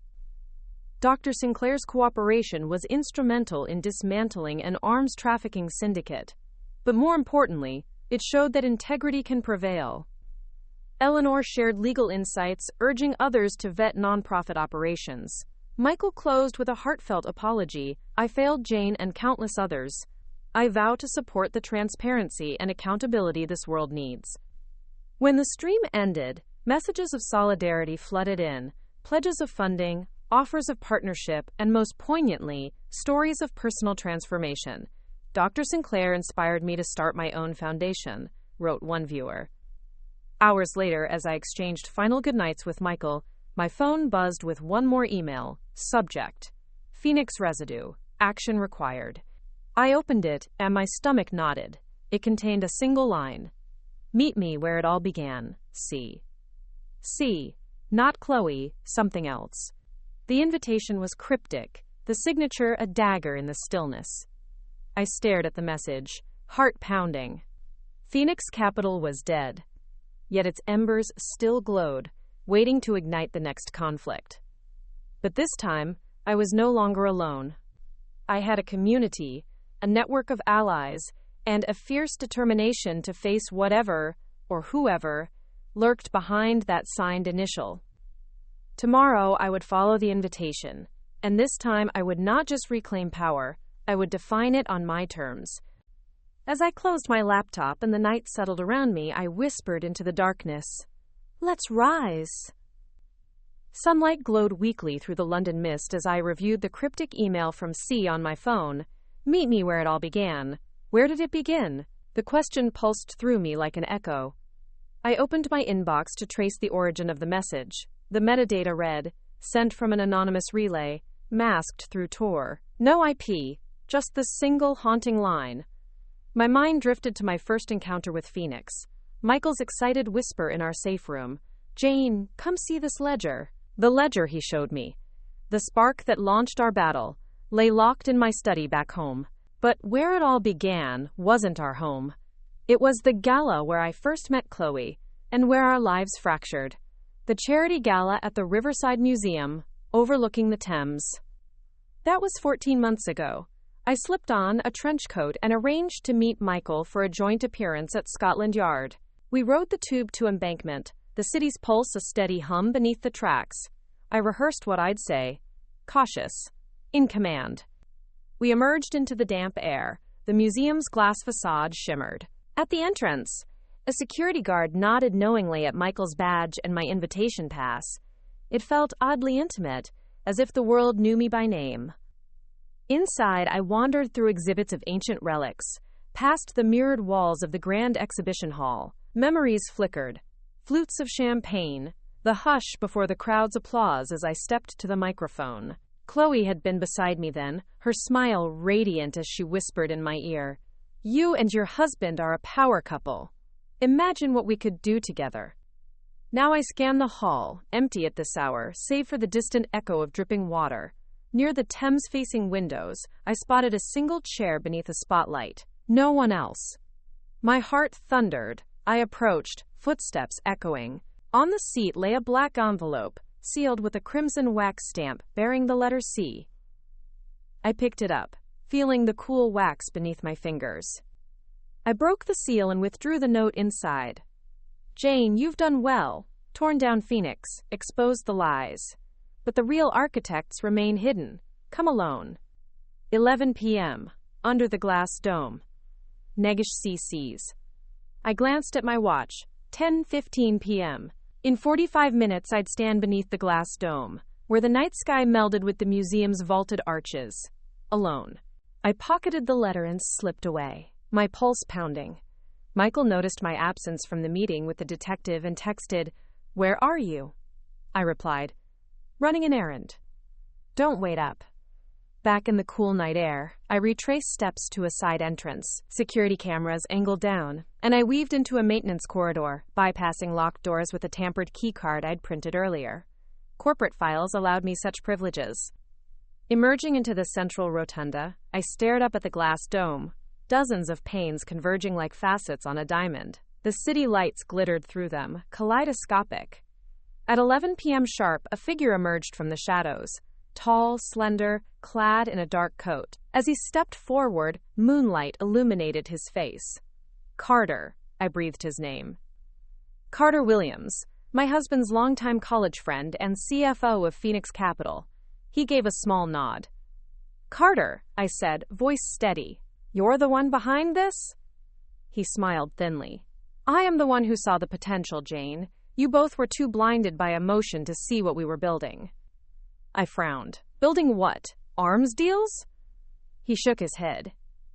Dr. Sinclair's cooperation was instrumental in dismantling an arms trafficking syndicate. But more importantly, it showed that integrity can prevail. Eleanor shared legal insights, urging others to vet nonprofit operations. Michael closed with a heartfelt apology. "I failed Jane and countless others. I vow to support the transparency and accountability this world needs." When the stream ended, Messages of solidarity flooded in, pledges of funding, offers of partnership, and most poignantly, stories of personal transformation. Dr. Sinclair inspired me to start my own foundation, wrote one viewer. Hours later, as I exchanged final goodnights with Michael, my phone buzzed with one more email. Subject: Phoenix residue. Action required. I opened it, and my stomach knotted. It contained a single line. Meet me where it all began. C. C. Not Chloe, something else. The invitation was cryptic, the signature a dagger in the stillness. I stared at the message, heart pounding. Phoenix Capital was dead, yet its embers still glowed, waiting to ignite the next conflict. But this time, I was no longer alone. I had a community, a network of allies, and a fierce determination to face whatever, or whoever, lurked behind that signed initial. Tomorrow, I would follow the invitation, and this time I would not just reclaim power, I would define it on my terms. As I closed my laptop and the night settled around me, I whispered into the darkness, "Let's rise." Sunlight glowed weakly through the London mist as I reviewed the cryptic email from C on my phone. Meet me where it all began. Where did it begin? The question pulsed through me like an echo. I opened my inbox to trace the origin of the message. The metadata read, sent from an anonymous relay, masked through Tor. No IP, just the single haunting line. My mind drifted to my first encounter with Phoenix. Michael's excited whisper in our safe room. "Jane, come see this ledger." The ledger he showed me, the spark that launched our battle, lay locked in my study back home. But where it all began wasn't our home. It was the gala where I first met Chloe, and where our lives fractured. The charity gala at the Riverside Museum, overlooking the Thames. That was 14 months ago. I slipped on a trench coat and arranged to meet Michael for a joint appearance at Scotland Yard. We rode the tube to Embankment, the city's pulse a steady hum beneath the tracks. I rehearsed what I'd say. Cautious. In command. We emerged into the damp air. The museum's glass facade shimmered. At the entrance, a security guard nodded knowingly at Michael's badge and my invitation pass. It felt oddly intimate, as if the world knew me by name. Inside, I wandered through exhibits of ancient relics, past the mirrored walls of the Grand Exhibition Hall. Memories flickered. Flutes of champagne, the hush before the crowd's applause as I stepped to the microphone. Chloe had been beside me then, her smile radiant as she whispered in my ear, "You and your husband are a power couple. Imagine what we could do together." Now I scanned the hall, empty at this hour, save for the distant echo of dripping water. Near the Thames-facing windows, I spotted a single chair beneath a spotlight. No one else. My heart thundered. I approached, footsteps echoing. On the seat lay a black envelope, sealed with a crimson wax stamp bearing the letter C. I picked it up, feeling the cool wax beneath my fingers. I broke the seal and withdrew the note inside. "Jane, you've done well. Torn down Phoenix, exposed the lies. But the real architects remain hidden. Come alone." 11 p.m. Under the glass dome. Neggish CCs. I glanced at my watch. 10:15 p.m. In 45 minutes I'd stand beneath the glass dome, where the night sky melded with the museum's vaulted arches. Alone. I pocketed the letter and slipped away, my pulse pounding. Michael noticed my absence from the meeting with the detective and texted, "Where are you?" I replied, "Running an errand." "Don't wait up." Back in the cool night air, I retraced steps to a side entrance, security cameras angled down, and I weaved into a maintenance corridor, bypassing locked doors with a tampered keycard I'd printed earlier. Corporate files allowed me such privileges. Emerging into the central rotunda, I stared up at the glass dome, dozens of panes converging like facets on a diamond. The city lights glittered through them, kaleidoscopic. At 11 p.m. sharp, a figure emerged from the shadows. Tall, slender, clad in a dark coat. As he stepped forward, moonlight illuminated his face. "Carter," I breathed his name. "Carter Williams, my husband's longtime college friend and CFO of Phoenix Capital." He gave a small nod. "Carter," I said, voice steady. "You're the one behind this?" He smiled thinly. "I am the one who saw the potential, Jane. You both were too blinded by emotion to see what we were building. I frowned. Building what? Arms deals? He shook his head.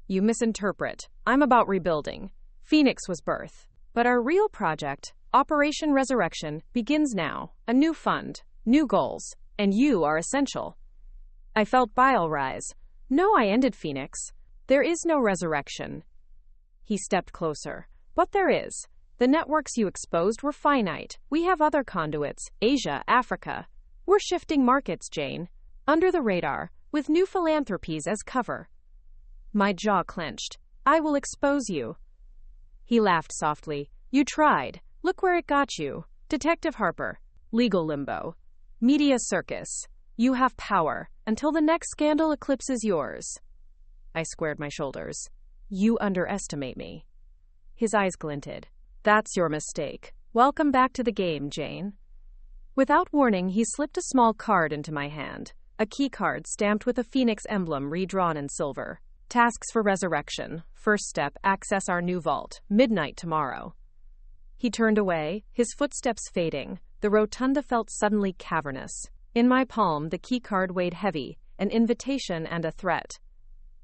You misinterpret. I'm about rebuilding. Phoenix was birth. But our real project, Operation Resurrection, begins now. A new fund, new goals, and you are essential. I felt bile rise. No, I ended Phoenix. There is no resurrection. He stepped closer. But there is. The networks you exposed were finite. We have other conduits, Asia, Africa. We're shifting markets, Jane. Under the radar, with new philanthropies as cover. My jaw clenched. I will expose you. He laughed softly. You tried. Look where it got you. Detective Harper. Legal limbo. Media circus. You have power, until the next scandal eclipses yours. I squared my shoulders. You underestimate me. His eyes glinted. That's your mistake. Welcome back to the game, Jane. Without warning, he slipped a small card into my hand. A key card stamped with a phoenix emblem redrawn in silver. Tasks for resurrection. First step, access our new vault. Midnight tomorrow. He turned away, his footsteps fading. The rotunda felt suddenly cavernous. In my palm, the key card weighed heavy, an invitation and a threat.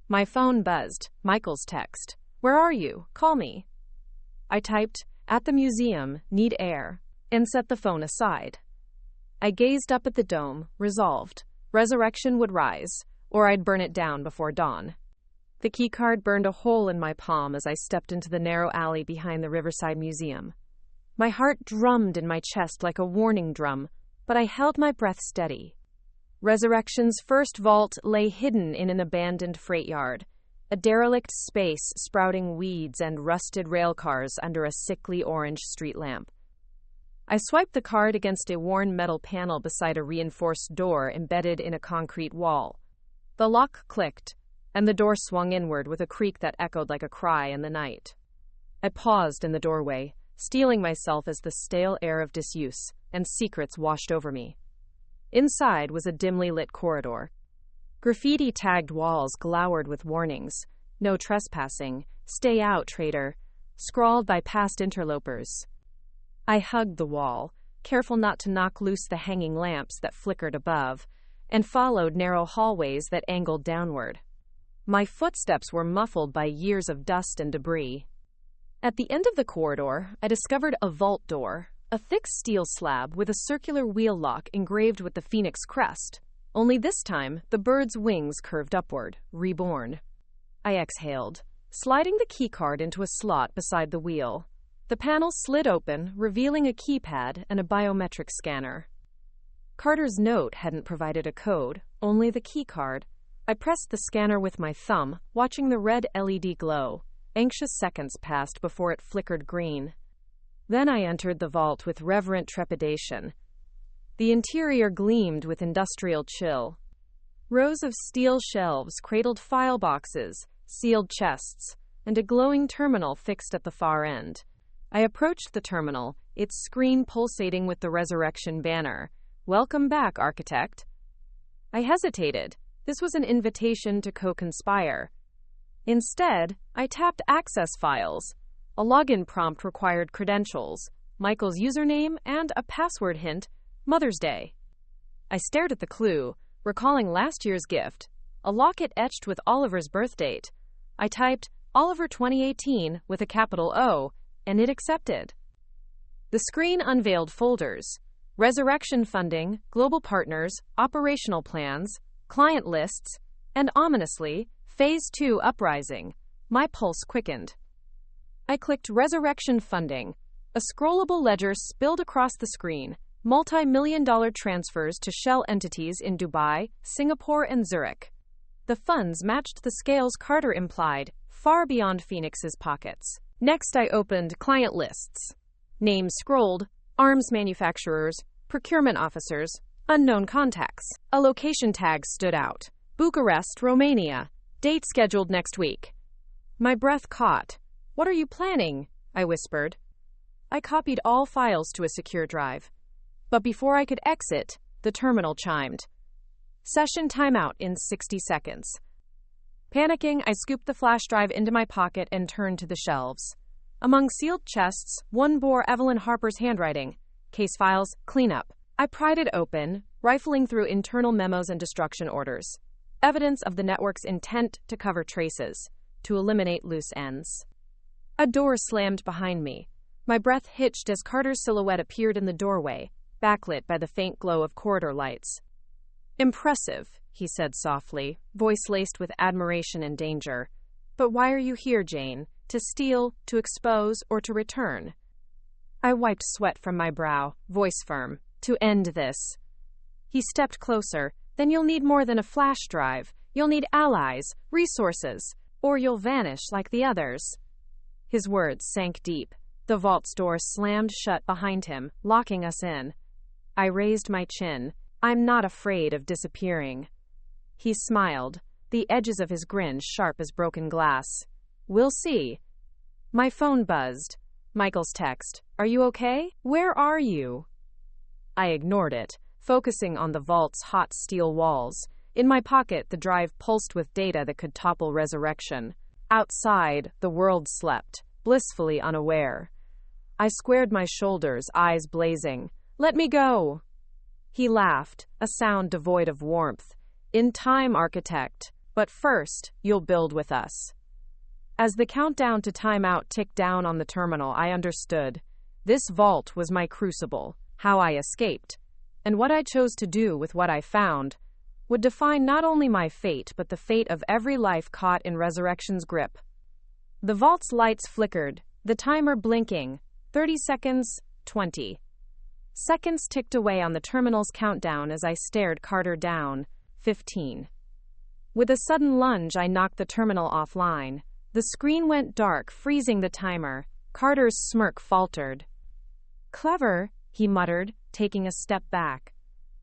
My phone buzzed. Michael's text. Where are you? Call me. I typed, at the museum, need air, and set the phone aside. I gazed up at the dome, resolved. Resurrection would rise, or I'd burn it down before dawn. The keycard burned a hole in my palm as I stepped into the narrow alley behind the Riverside Museum. My heart drummed in my chest like a warning drum, but I held my breath steady. Resurrection's first vault lay hidden in an abandoned freight yard, a derelict space sprouting weeds and rusted rail cars under a sickly orange street lamp. I swiped the card against a worn metal panel beside a reinforced door embedded in a concrete wall. The lock clicked, and the door swung inward with a creak that echoed like a cry in the night. I paused in the doorway, steeling myself as the stale air of disuse and secrets washed over me. Inside was a dimly lit corridor. Graffiti-tagged walls glowered with warnings, no trespassing, stay out, traitor, scrawled by past interlopers. I hugged the wall, careful not to knock loose the hanging lamps that flickered above, and followed narrow hallways that angled downward. My footsteps were muffled by years of dust and debris. At the end of the corridor, I discovered a vault door, a thick steel slab with a circular wheel lock engraved with the phoenix crest. Only this time, the bird's wings curved upward, reborn. I exhaled, sliding the keycard into a slot beside the wheel. The panel slid open, revealing a keypad and a biometric scanner. Carter's note hadn't provided a code, only the keycard. I pressed the scanner with my thumb, watching the red LED glow. Anxious seconds passed before it flickered green. Then I entered the vault with reverent trepidation. The interior gleamed with industrial chill. Rows of steel shelves cradled file boxes, sealed chests, and a glowing terminal fixed at the far end. I approached the terminal, its screen pulsating with the resurrection banner. Welcome back, architect. I hesitated. This was an invitation to co-conspire. Instead, I tapped access files. A login prompt required credentials, Michael's username, and a password hint, Mother's Day. I stared at the clue, recalling last year's gift, a locket etched with Oliver's birth date. I typed Oliver 2018 with a capital O, and it accepted. The screen unveiled folders, resurrection funding, global partners, operational plans, client lists, and ominously, Phase 2 uprising. My pulse quickened. I clicked resurrection funding. A scrollable ledger spilled across the screen, multi-million-dollar transfers to shell entities in Dubai, Singapore, and Zurich. The funds matched the scales Carter implied, far beyond Phoenix's pockets. Next, I opened client lists. Names scrolled, arms manufacturers, procurement officers, unknown contacts. A location tag stood out. Bucharest, Romania. Date scheduled next week. My breath caught. What are you planning? I whispered. I copied all files to a secure drive. But before I could exit, the terminal chimed. Session timeout in 60 seconds. Panicking, I scooped the flash drive into my pocket and turned to the shelves. Among sealed chests, one bore Evelyn Harper's handwriting. Case files, cleanup. I pried it open, rifling through internal memos and destruction orders. Evidence of the network's intent to cover traces, to eliminate loose ends. A door slammed behind me. My breath hitched as Carter's silhouette appeared in the doorway, backlit by the faint glow of corridor lights. "Impressive," he said softly, voice laced with admiration and danger. "But why are you here, Jane? To steal, to expose, or to return?" I wiped sweat from my brow, voice firm. "To end this." He stepped closer. "Then you'll need more than a flash drive. You'll need allies, resources, or you'll vanish like the others." His words sank deep. The vault's door slammed shut behind him, locking us in. I raised my chin. "I'm not afraid of disappearing." He smiled, the edges of his grin sharp as broken glass. "We'll see." My phone buzzed. Michael's text. "Are you okay? Where are you?" I ignored it, focusing on the vault's hot steel walls. In my pocket, the drive pulsed with data that could topple resurrection. Outside, the world slept, blissfully unaware. I squared my shoulders, eyes blazing. "Let me go!" He laughed, a sound devoid of warmth. "In time, architect. But first, you'll build with us." As the countdown to timeout ticked down on the terminal, I understood. This vault was my crucible. How I escaped, and what I chose to do with what I found, would define not only my fate, but the fate of every life caught in Resurrection's grip. The vault's lights flickered, the timer blinking. 30 seconds, 20. Seconds ticked away on the terminal's countdown as I stared Carter down. 15. With a sudden lunge, I knocked the terminal offline. The screen went dark, freezing the timer. Carter's smirk faltered. "Clever," he muttered, taking a step back.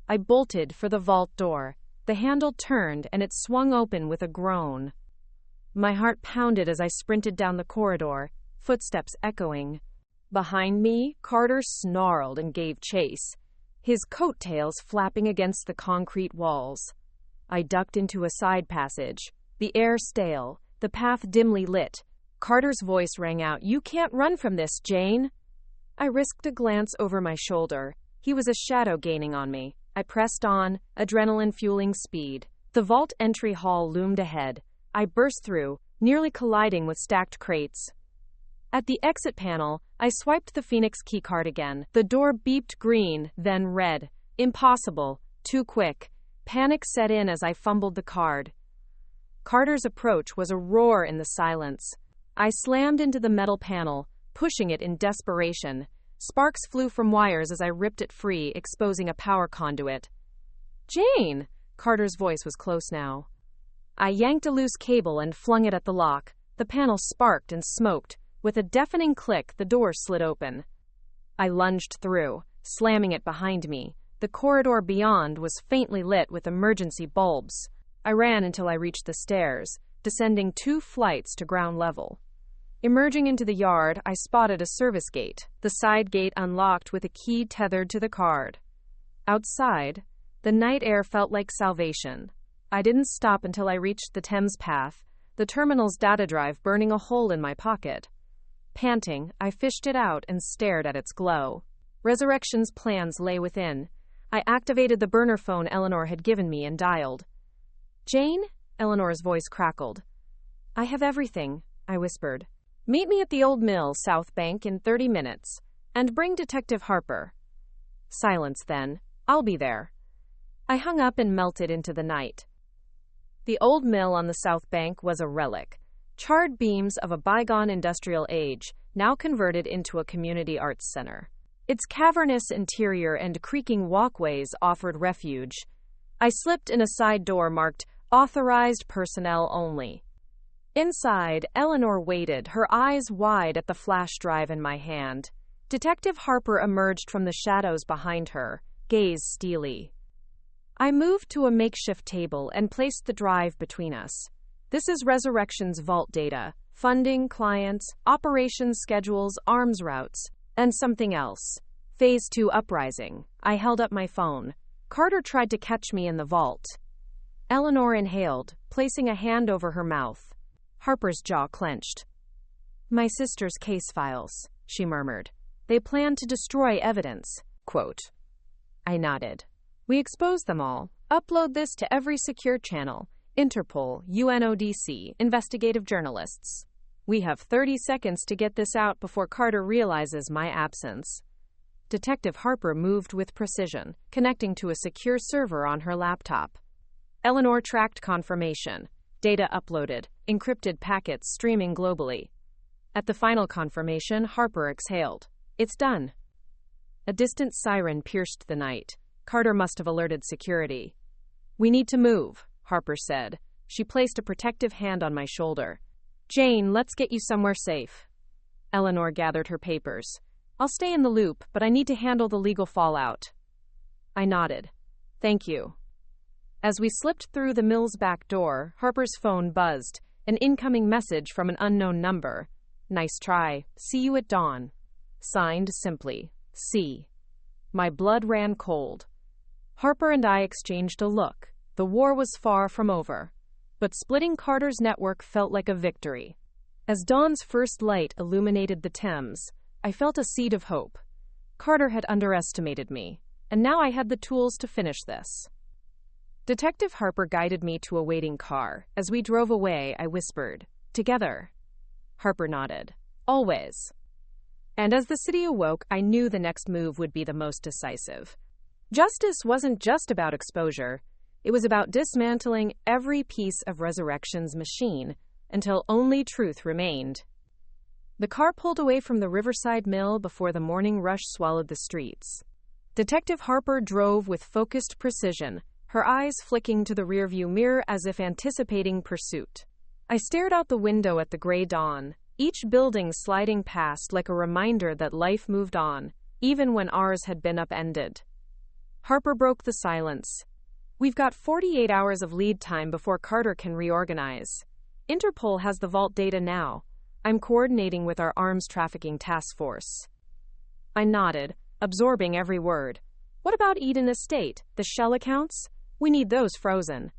I bolted for the vault door. The handle turned, and it swung open with a groan. My heart pounded as I sprinted down the corridor, footsteps echoing. Behind me, Carter snarled and gave chase, his coattails flapping against the concrete walls. I ducked into a side passage, the air stale, the path dimly lit. Carter's voice rang out, "You can't run from this, Jane." I risked a glance over my shoulder. He was a shadow gaining on me. I pressed on, adrenaline fueling speed. The vault entry hall loomed ahead. I burst through, nearly colliding with stacked crates. At the exit panel, I swiped the Phoenix keycard again. The door beeped green, then red. Impossible. Too quick. Panic set in as I fumbled the card. Carter's approach was a roar in the silence. I slammed into the metal panel, pushing it in desperation. Sparks flew from wires as I ripped it free, exposing a power conduit. "Jane!" Carter's voice was close now. I yanked a loose cable and flung it at the lock. The panel sparked and smoked. With a deafening click, the door slid open. I lunged through, slamming it behind me. The corridor beyond was faintly lit with emergency bulbs. I ran until I reached the stairs, descending 2 flights to ground level. Emerging into the yard, I spotted a service gate, the side gate unlocked with a key tethered to the card. Outside, the night air felt like salvation. I didn't stop until I reached the Thames path, the terminal's data drive burning a hole in my pocket. Panting, I fished it out and stared at its glow. Resurrection's plans lay within. I activated the burner phone Eleanor had given me and dialed. "Jane?" Eleanor's voice crackled. "I have everything," I whispered. "Meet me at the old mill, South Bank, in 30 minutes. And bring Detective Harper." Silence then. "I'll be there." I hung up and melted into the night. The old mill on the South Bank was a relic. Charred beams of a bygone industrial age, now converted into a community arts center. Its cavernous interior and creaking walkways offered refuge. I slipped in a side door marked, "Authorized personnel only." Inside, Eleanor waited, her eyes wide at the flash drive in my hand. Detective Harper emerged from the shadows behind her, gaze steely. I moved to a makeshift table and placed the drive between us. "This is Resurrection's vault data, funding, clients, operations schedules, arms routes, and something else. Phase 2 uprising." I held up my phone. Carter tried to catch me in the vault. Eleanor inhaled, placing a hand over her mouth. Harper's jaw clenched. "My sister's case files," she murmured. "They plan to destroy evidence. Quote. I nodded. We expose them all. Upload this to every secure channel. Interpol, UNODC, investigative journalists. We have 30 seconds to get this out before Carter realizes my absence. Detective Harper moved with precision, connecting to a secure server on her laptop. Eleanor tracked confirmation. Data uploaded, encrypted packets streaming globally. At the final confirmation, Harper exhaled. It's done. A distant siren pierced the night. Carter must have alerted security. We need to move, Harper said. She placed a protective hand on my shoulder. Jane, let's get you somewhere safe. Eleanor gathered her papers. I'll stay in the loop, but I need to handle the legal fallout. I nodded. Thank you. As we slipped through the mill's back door, Harper's phone buzzed, an incoming message from an unknown number. Nice try. See you at dawn. Signed simply, C. My blood ran cold. Harper and I exchanged a look. The war was far from over. But splitting Carter's network felt like a victory. As dawn's first light illuminated the Thames, I felt a seed of hope. Carter had underestimated me, and now I had the tools to finish this. Detective Harper guided me to a waiting car. As we drove away, I whispered, Together. Harper nodded. Always. And as the city awoke, I knew the next move would be the most decisive. Justice wasn't just about exposure. It was about dismantling every piece of Resurrection's machine until only truth remained. The car pulled away from the Riverside Mill before the morning rush swallowed the streets. Detective Harper drove with focused precision, her eyes flicking to the rearview mirror as if anticipating pursuit. I stared out the window at the gray dawn, each building sliding past like a reminder that life moved on, even when ours had been upended. Harper broke the silence. We've got 48 hours of lead time before Carter can reorganize. Interpol has the vault data now. I'm coordinating with our arms trafficking task force. I nodded, absorbing every word. What about Eden Estate, the shell accounts? We need those frozen.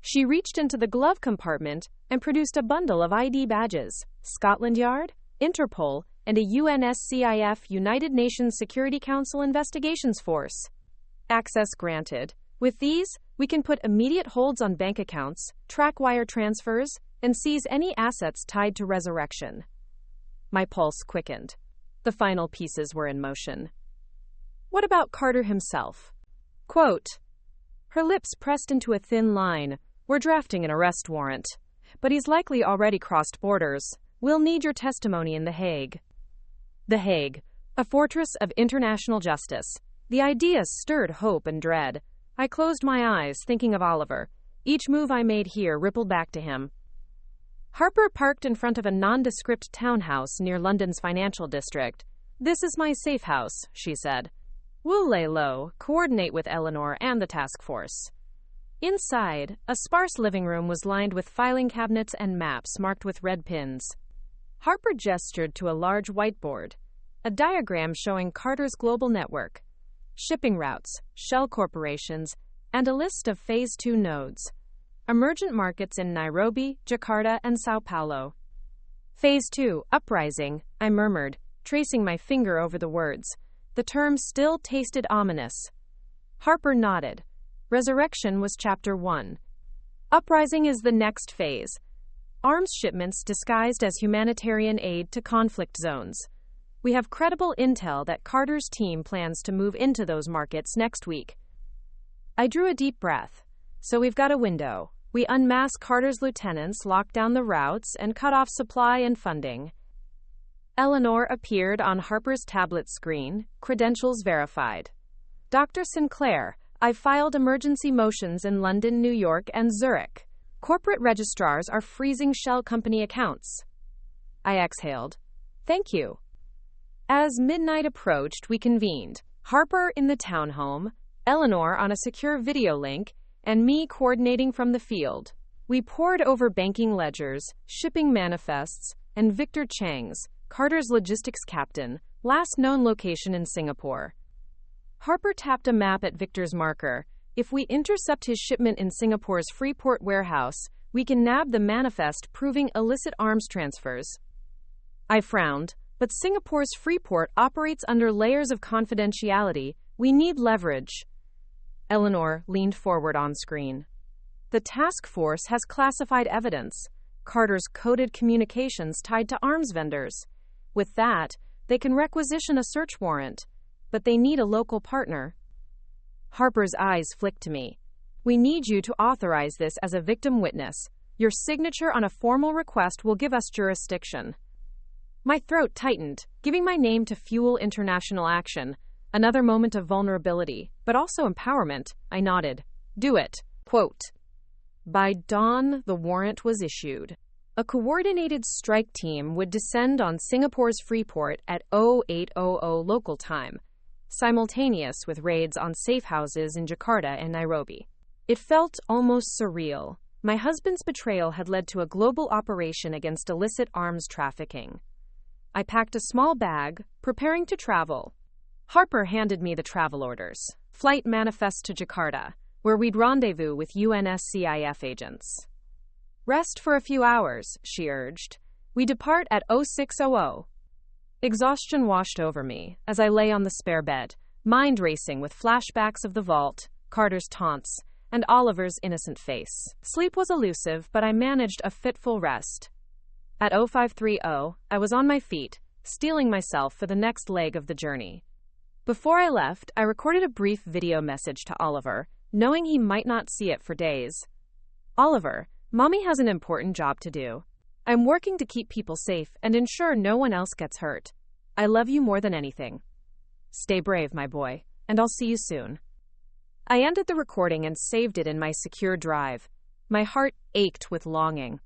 She reached into the glove compartment and produced a bundle of ID badges, Scotland Yard, Interpol, and a UNSCIF United Nations Security Council investigations force. Access granted. With these, we can put immediate holds on bank accounts, track wire transfers, and seize any assets tied to Resurrection. My pulse quickened. The final pieces were in motion. What about Carter himself? Quote, her lips pressed into a thin line. We're drafting an arrest warrant. But he's likely already crossed borders. We'll need your testimony in The Hague. The Hague, a fortress of international justice. The idea stirred hope and dread. I closed my eyes, thinking of Oliver. Each move I made here rippled back to him. Harper parked in front of a nondescript townhouse near London's financial district. This is my safe house, she said. We'll lay low, coordinate with Eleanor and the task force. Inside, a sparse living room was lined with filing cabinets and maps marked with red pins. Harper gestured to a large whiteboard, a diagram showing Carter's global network, shipping routes, shell corporations, and a list of Phase 2 nodes, emergent markets in Nairobi, Jakarta, and Sao Paulo. Phase 2, uprising, I murmured, tracing my finger over the words. The term still tasted ominous. Harper nodded. Resurrection was Chapter 1. Uprising is the next phase. Arms shipments disguised as humanitarian aid to conflict zones. We have credible intel that Carter's team plans to move into those markets next week. I drew a deep breath. So we've got a window. We unmask Carter's lieutenants, lock down the routes, and cut off supply and funding. Eleanor appeared on Harper's tablet screen, credentials verified. Dr. Sinclair, I've filed emergency motions in London, New York, and Zurich. Corporate registrars are freezing shell company accounts. I exhaled. Thank you. As midnight approached, we convened. Harper in the townhome, Eleanor on a secure video link, and me coordinating from the field. We pored over banking ledgers, shipping manifests, and Victor Chang's, Carter's logistics captain, last known location in Singapore. Harper tapped a map at Victor's marker. If we intercept his shipment in Singapore's Freeport warehouse, we can nab the manifest proving illicit arms transfers. I frowned. But Singapore's Freeport operates under layers of confidentiality. We need leverage. Eleanor leaned forward on screen. The task force has classified evidence. Carter's coded communications tied to arms vendors. With that, they can requisition a search warrant. But they need a local partner. Harper's eyes flicked to me. We need you to authorize this as a victim witness. Your signature on a formal request will give us jurisdiction. My throat tightened, giving my name to fuel international action. Another moment of vulnerability, but also empowerment. I nodded. Do it. Quote. By dawn, the warrant was issued. A coordinated strike team would descend on Singapore's Freeport at 0800 local time, simultaneous with raids on safe houses in Jakarta and Nairobi. It felt almost surreal. My husband's betrayal had led to a global operation against illicit arms trafficking. I packed a small bag, preparing to travel. Harper handed me the travel orders. Flight manifest to Jakarta, where we'd rendezvous with UNSCIF agents. Rest for a few hours, she urged. We depart at 0600. Exhaustion washed over me as I lay on the spare bed, mind racing with flashbacks of the vault, Carter's taunts, and Oliver's innocent face. Sleep was elusive, but I managed a fitful rest. At 0530, I was on my feet, steeling myself for the next leg of the journey. Before I left, I recorded a brief video message to Oliver, knowing he might not see it for days. Oliver, Mommy has an important job to do. I'm working to keep people safe and ensure no one else gets hurt. I love you more than anything. Stay brave, my boy, and I'll see you soon. I ended the recording and saved it in my secure drive. My heart ached with longing.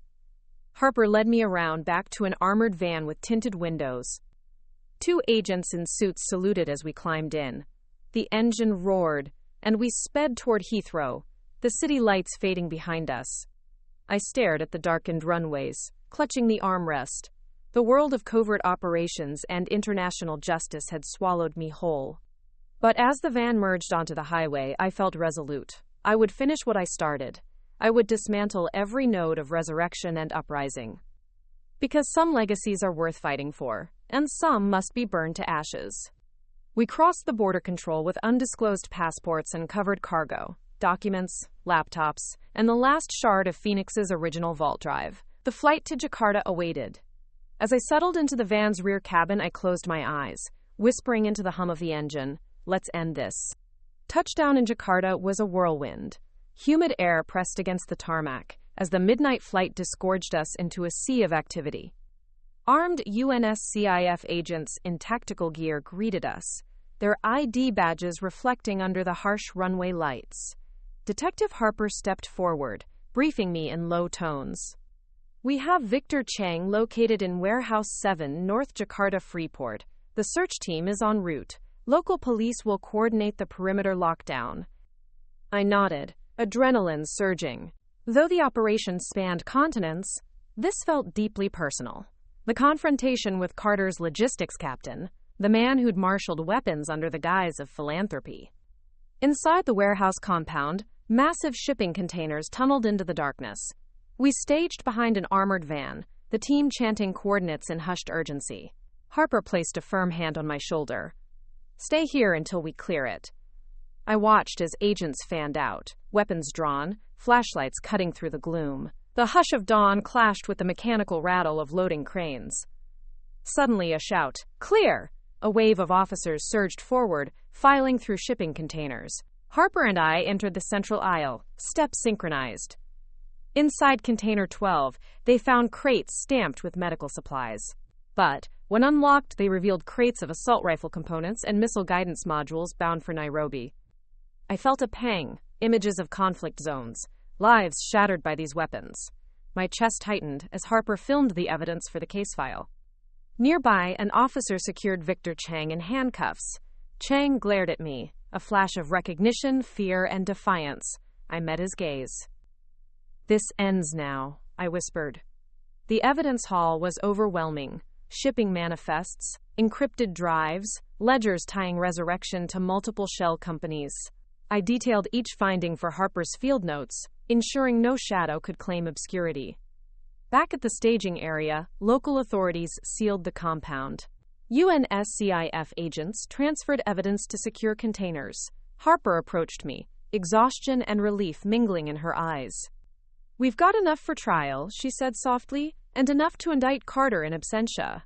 Harper led me around back to an armored van with tinted windows. 2 agents in suits saluted as we climbed in. The engine roared, and we sped toward Heathrow, the city lights fading behind us. I stared at the darkened runways, clutching the armrest. The world of covert operations and international justice had swallowed me whole. But as the van merged onto the highway, I felt resolute. I would finish what I started. I would dismantle every node of resurrection and uprising. Because some legacies are worth fighting for, and some must be burned to ashes. We crossed the border control with undisclosed passports and covered cargo, documents, laptops, and the last shard of Phoenix's original vault drive. The flight to Jakarta awaited. As I settled into the van's rear cabin, I closed my eyes, whispering into the hum of the engine, "Let's end this." Touchdown in Jakarta was a whirlwind. Humid air pressed against the tarmac as the midnight flight disgorged us into a sea of activity. Armed UNSCIF agents in tactical gear greeted us, their ID badges reflecting under the harsh runway lights. Detective Harper stepped forward, briefing me in low tones. We have Victor Chang located in Warehouse 7, North Jakarta Freeport. The search team is en route. Local police will coordinate the perimeter lockdown. I nodded, adrenaline surging. Though the operation spanned continents, this felt deeply personal. The confrontation with Carter's logistics captain, the man who'd marshaled weapons under the guise of philanthropy. Inside the warehouse compound, massive shipping containers tunneled into the darkness. We staged behind an armored van, the team chanting coordinates in hushed urgency. Harper placed a firm hand on my shoulder. Stay here until we clear it. I watched as agents fanned out, weapons drawn, flashlights cutting through the gloom. The hush of dawn clashed with the mechanical rattle of loading cranes. Suddenly a shout, "Clear!" A wave of officers surged forward, filing through shipping containers. Harper and I entered the central aisle, steps synchronized. Inside Container 12, they found crates stamped with medical supplies. But, when unlocked, they revealed crates of assault rifle components and missile guidance modules bound for Nairobi. I felt a pang, images of conflict zones, lives shattered by these weapons. My chest tightened as Harper filmed the evidence for the case file. Nearby, an officer secured Victor Chang in handcuffs. Chang glared at me, a flash of recognition, fear, and defiance. I met his gaze. "This ends now," I whispered. The evidence haul was overwhelming. Shipping manifests, encrypted drives, ledgers tying resurrection to multiple shell companies. I detailed each finding for Harper's field notes, ensuring no shadow could claim obscurity. Back at the staging area, local authorities sealed the compound. UNSCIF agents transferred evidence to secure containers. Harper approached me, exhaustion and relief mingling in her eyes. We've got enough for trial, she said softly, and enough to indict Carter in absentia.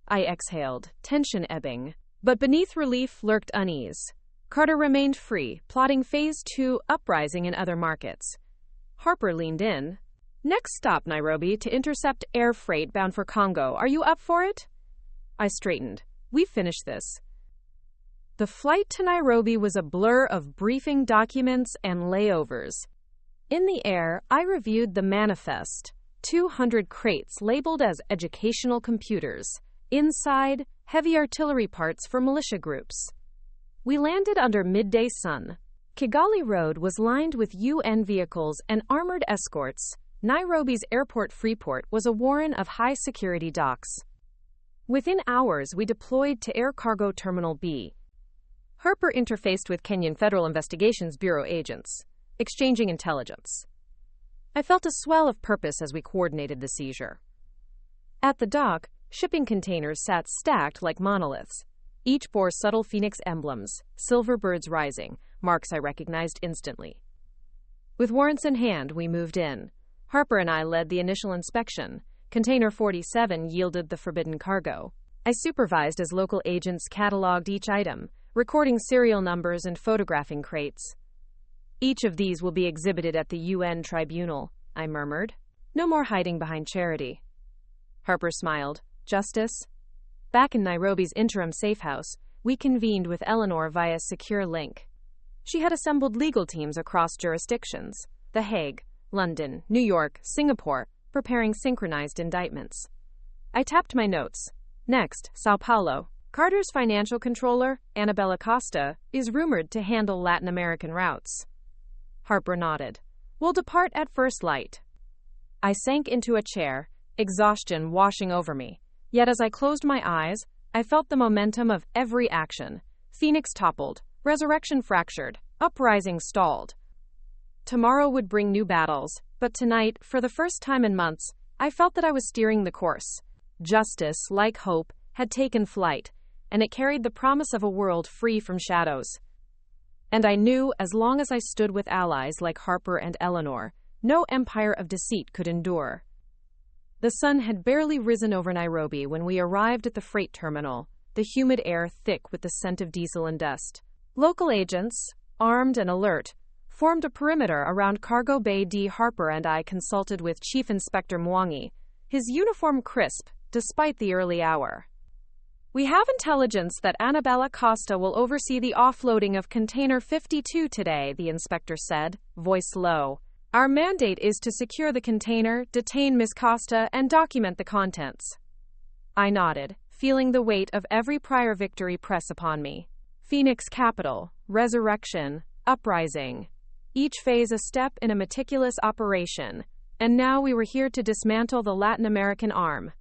I exhaled, tension ebbing. But beneath relief lurked unease. Carter remained free, plotting Phase 2 uprising in other markets. Harper leaned in. Next stop, Nairobi, to intercept air freight bound for Congo. Are you up for it? I straightened. We've finished this. The flight to Nairobi was a blur of briefing documents and layovers. In the air, I reviewed the manifest. 200 crates labeled as educational computers. Inside, heavy artillery parts for militia groups. We landed under midday sun. Kigali Road was lined with UN vehicles and armored escorts. Nairobi's airport Freeport was a warren of high-security docks. Within hours, we deployed to Air Cargo Terminal B. Harper interfaced with Kenyan Federal Investigations Bureau agents, exchanging intelligence. I felt a swell of purpose as we coordinated the seizure. At the dock, shipping containers sat stacked like monoliths. Each bore subtle phoenix emblems, silver birds rising, marks I recognized instantly. With warrants in hand, we moved in. Harper and I led the initial inspection. Container 47 yielded the forbidden cargo. I supervised as local agents cataloged each item, recording serial numbers and photographing crates. Each of these will be exhibited at the UN tribunal, I murmured. No more hiding behind charity. Harper smiled. Justice? Back in Nairobi's interim safe house, we convened with Eleanor via secure link. She had assembled legal teams across jurisdictions, The Hague, London, New York, Singapore, preparing synchronized indictments. I tapped my notes. Next, Sao Paulo. Carter's financial controller, Annabella Costa, is rumored to handle Latin American routes. Harper nodded. We'll depart at first light. I sank into a chair, exhaustion washing over me. Yet as I closed my eyes, I felt the momentum of every action. Phoenix toppled, resurrection fractured, uprising stalled. Tomorrow would bring new battles, but tonight, for the first time in months, I felt that I was steering the course. Justice, like hope, had taken flight, and it carried the promise of a world free from shadows. And I knew, as long as I stood with allies like Harper and Eleanor, no empire of deceit could endure. The sun had barely risen over Nairobi when we arrived at the freight terminal, the humid air thick with the scent of diesel and dust. Local agents, armed and alert, formed a perimeter around Cargo Bay. D. Harper and I consulted with Chief Inspector Mwangi, his uniform crisp, despite the early hour. We have intelligence that Annabella Costa will oversee the offloading of Container 52 today, the inspector said, voice low. Our mandate is to secure the container, detain Ms. Costa, and document the contents. I nodded, feeling the weight of every prior victory press upon me. Phoenix capital, resurrection, uprising. Each phase a step in a meticulous operation, and now we were here to dismantle the Latin American arm.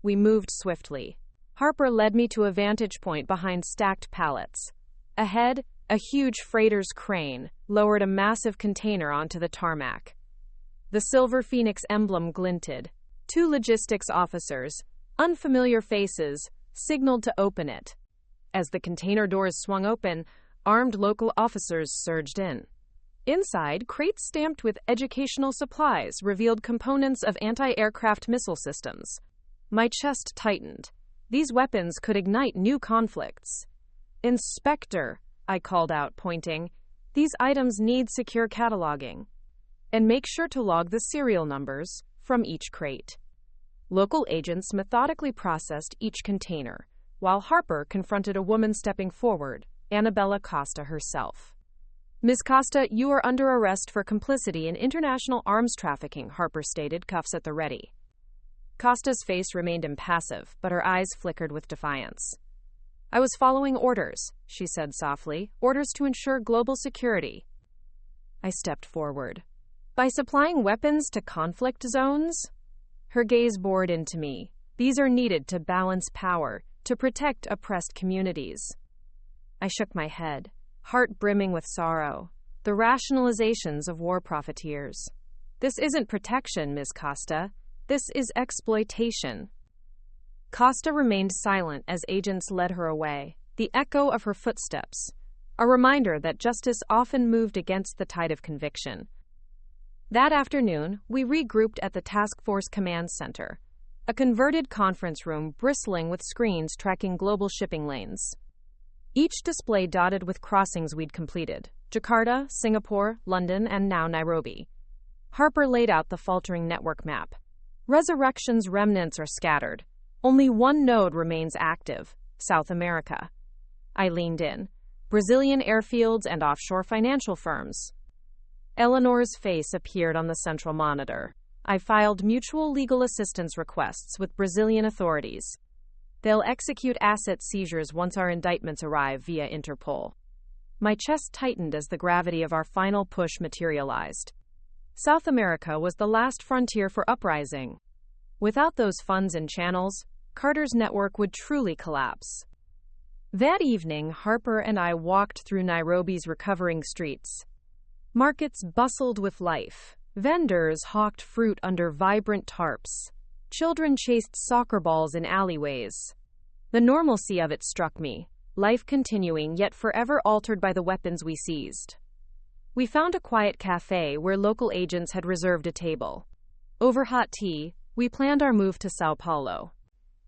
We moved swiftly. Harper led me to a vantage point behind stacked pallets. Ahead, a huge freighter's crane lowered a massive container onto the tarmac. The silver Phoenix emblem glinted. 2 logistics officers, unfamiliar faces, signaled to open it. As the container doors swung open, armed local officers surged in. Inside, crates stamped with educational supplies revealed components of anti-aircraft missile systems. My chest tightened. These weapons could ignite new conflicts. Inspector, I called out, pointing. These items need secure cataloging. And make sure to log the serial numbers from each crate. Local agents methodically processed each container, while Harper confronted a woman stepping forward, Annabella Costa herself. Ms. Costa, you are under arrest for complicity in international arms trafficking, Harper stated, cuffs at the ready. Costa's face remained impassive, but her eyes flickered with defiance. I was following orders, she said softly, orders to ensure global security. I stepped forward. By supplying weapons to conflict zones? Her gaze bored into me. These are needed to balance power, to protect oppressed communities. I shook my head, heart brimming with sorrow. The rationalizations of war profiteers. This isn't protection, Ms. Costa. This is exploitation. Costa remained silent as agents led her away, the echo of her footsteps, a reminder that justice often moved against the tide of conviction. That afternoon, we regrouped at the Task Force Command Center, a converted conference room bristling with screens tracking global shipping lanes. Each display dotted with crossings we'd completed: Jakarta, Singapore, London, and now Nairobi. Harper laid out the faltering network map. Resurrection's remnants are scattered. Only one node remains active: South America. I leaned in. Brazilian airfields and offshore financial firms. Eleanor's face appeared on the central monitor. I filed mutual legal assistance requests with Brazilian authorities. They'll execute asset seizures once our indictments arrive via Interpol. My chest tightened as the gravity of our final push materialized. South America was the last frontier for uprising. Without those funds and channels, Carter's network would truly collapse. That evening, Harper and I walked through Nairobi's recovering streets. Markets bustled with life. Vendors hawked fruit under vibrant tarps. Children chased soccer balls in alleyways. The normalcy of it struck me, life continuing yet forever altered by the weapons we seized. We found a quiet cafe where local agents had reserved a table. Over hot tea, we planned our move to Sao Paulo.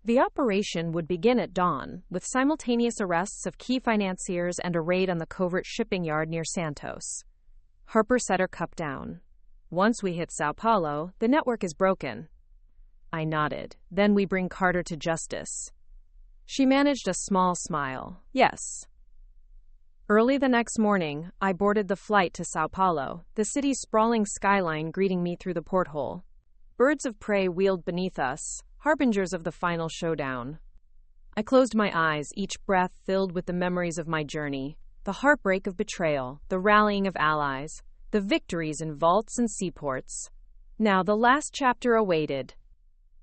The operation would begin at dawn, with simultaneous arrests of key financiers and a raid on the covert shipping yard near Santos. Harper set her cup down. Once we hit Sao Paulo, the network is broken. I nodded. Then we bring Carter to justice. She managed a small smile. Yes. Early the next morning, I boarded the flight to Sao Paulo, the city's sprawling skyline greeting me through the porthole. Birds of prey wheeled beneath us, harbingers of the final showdown. I closed my eyes, each breath filled with the memories of my journey, the heartbreak of betrayal, the rallying of allies, the victories in vaults and seaports. Now the last chapter awaited.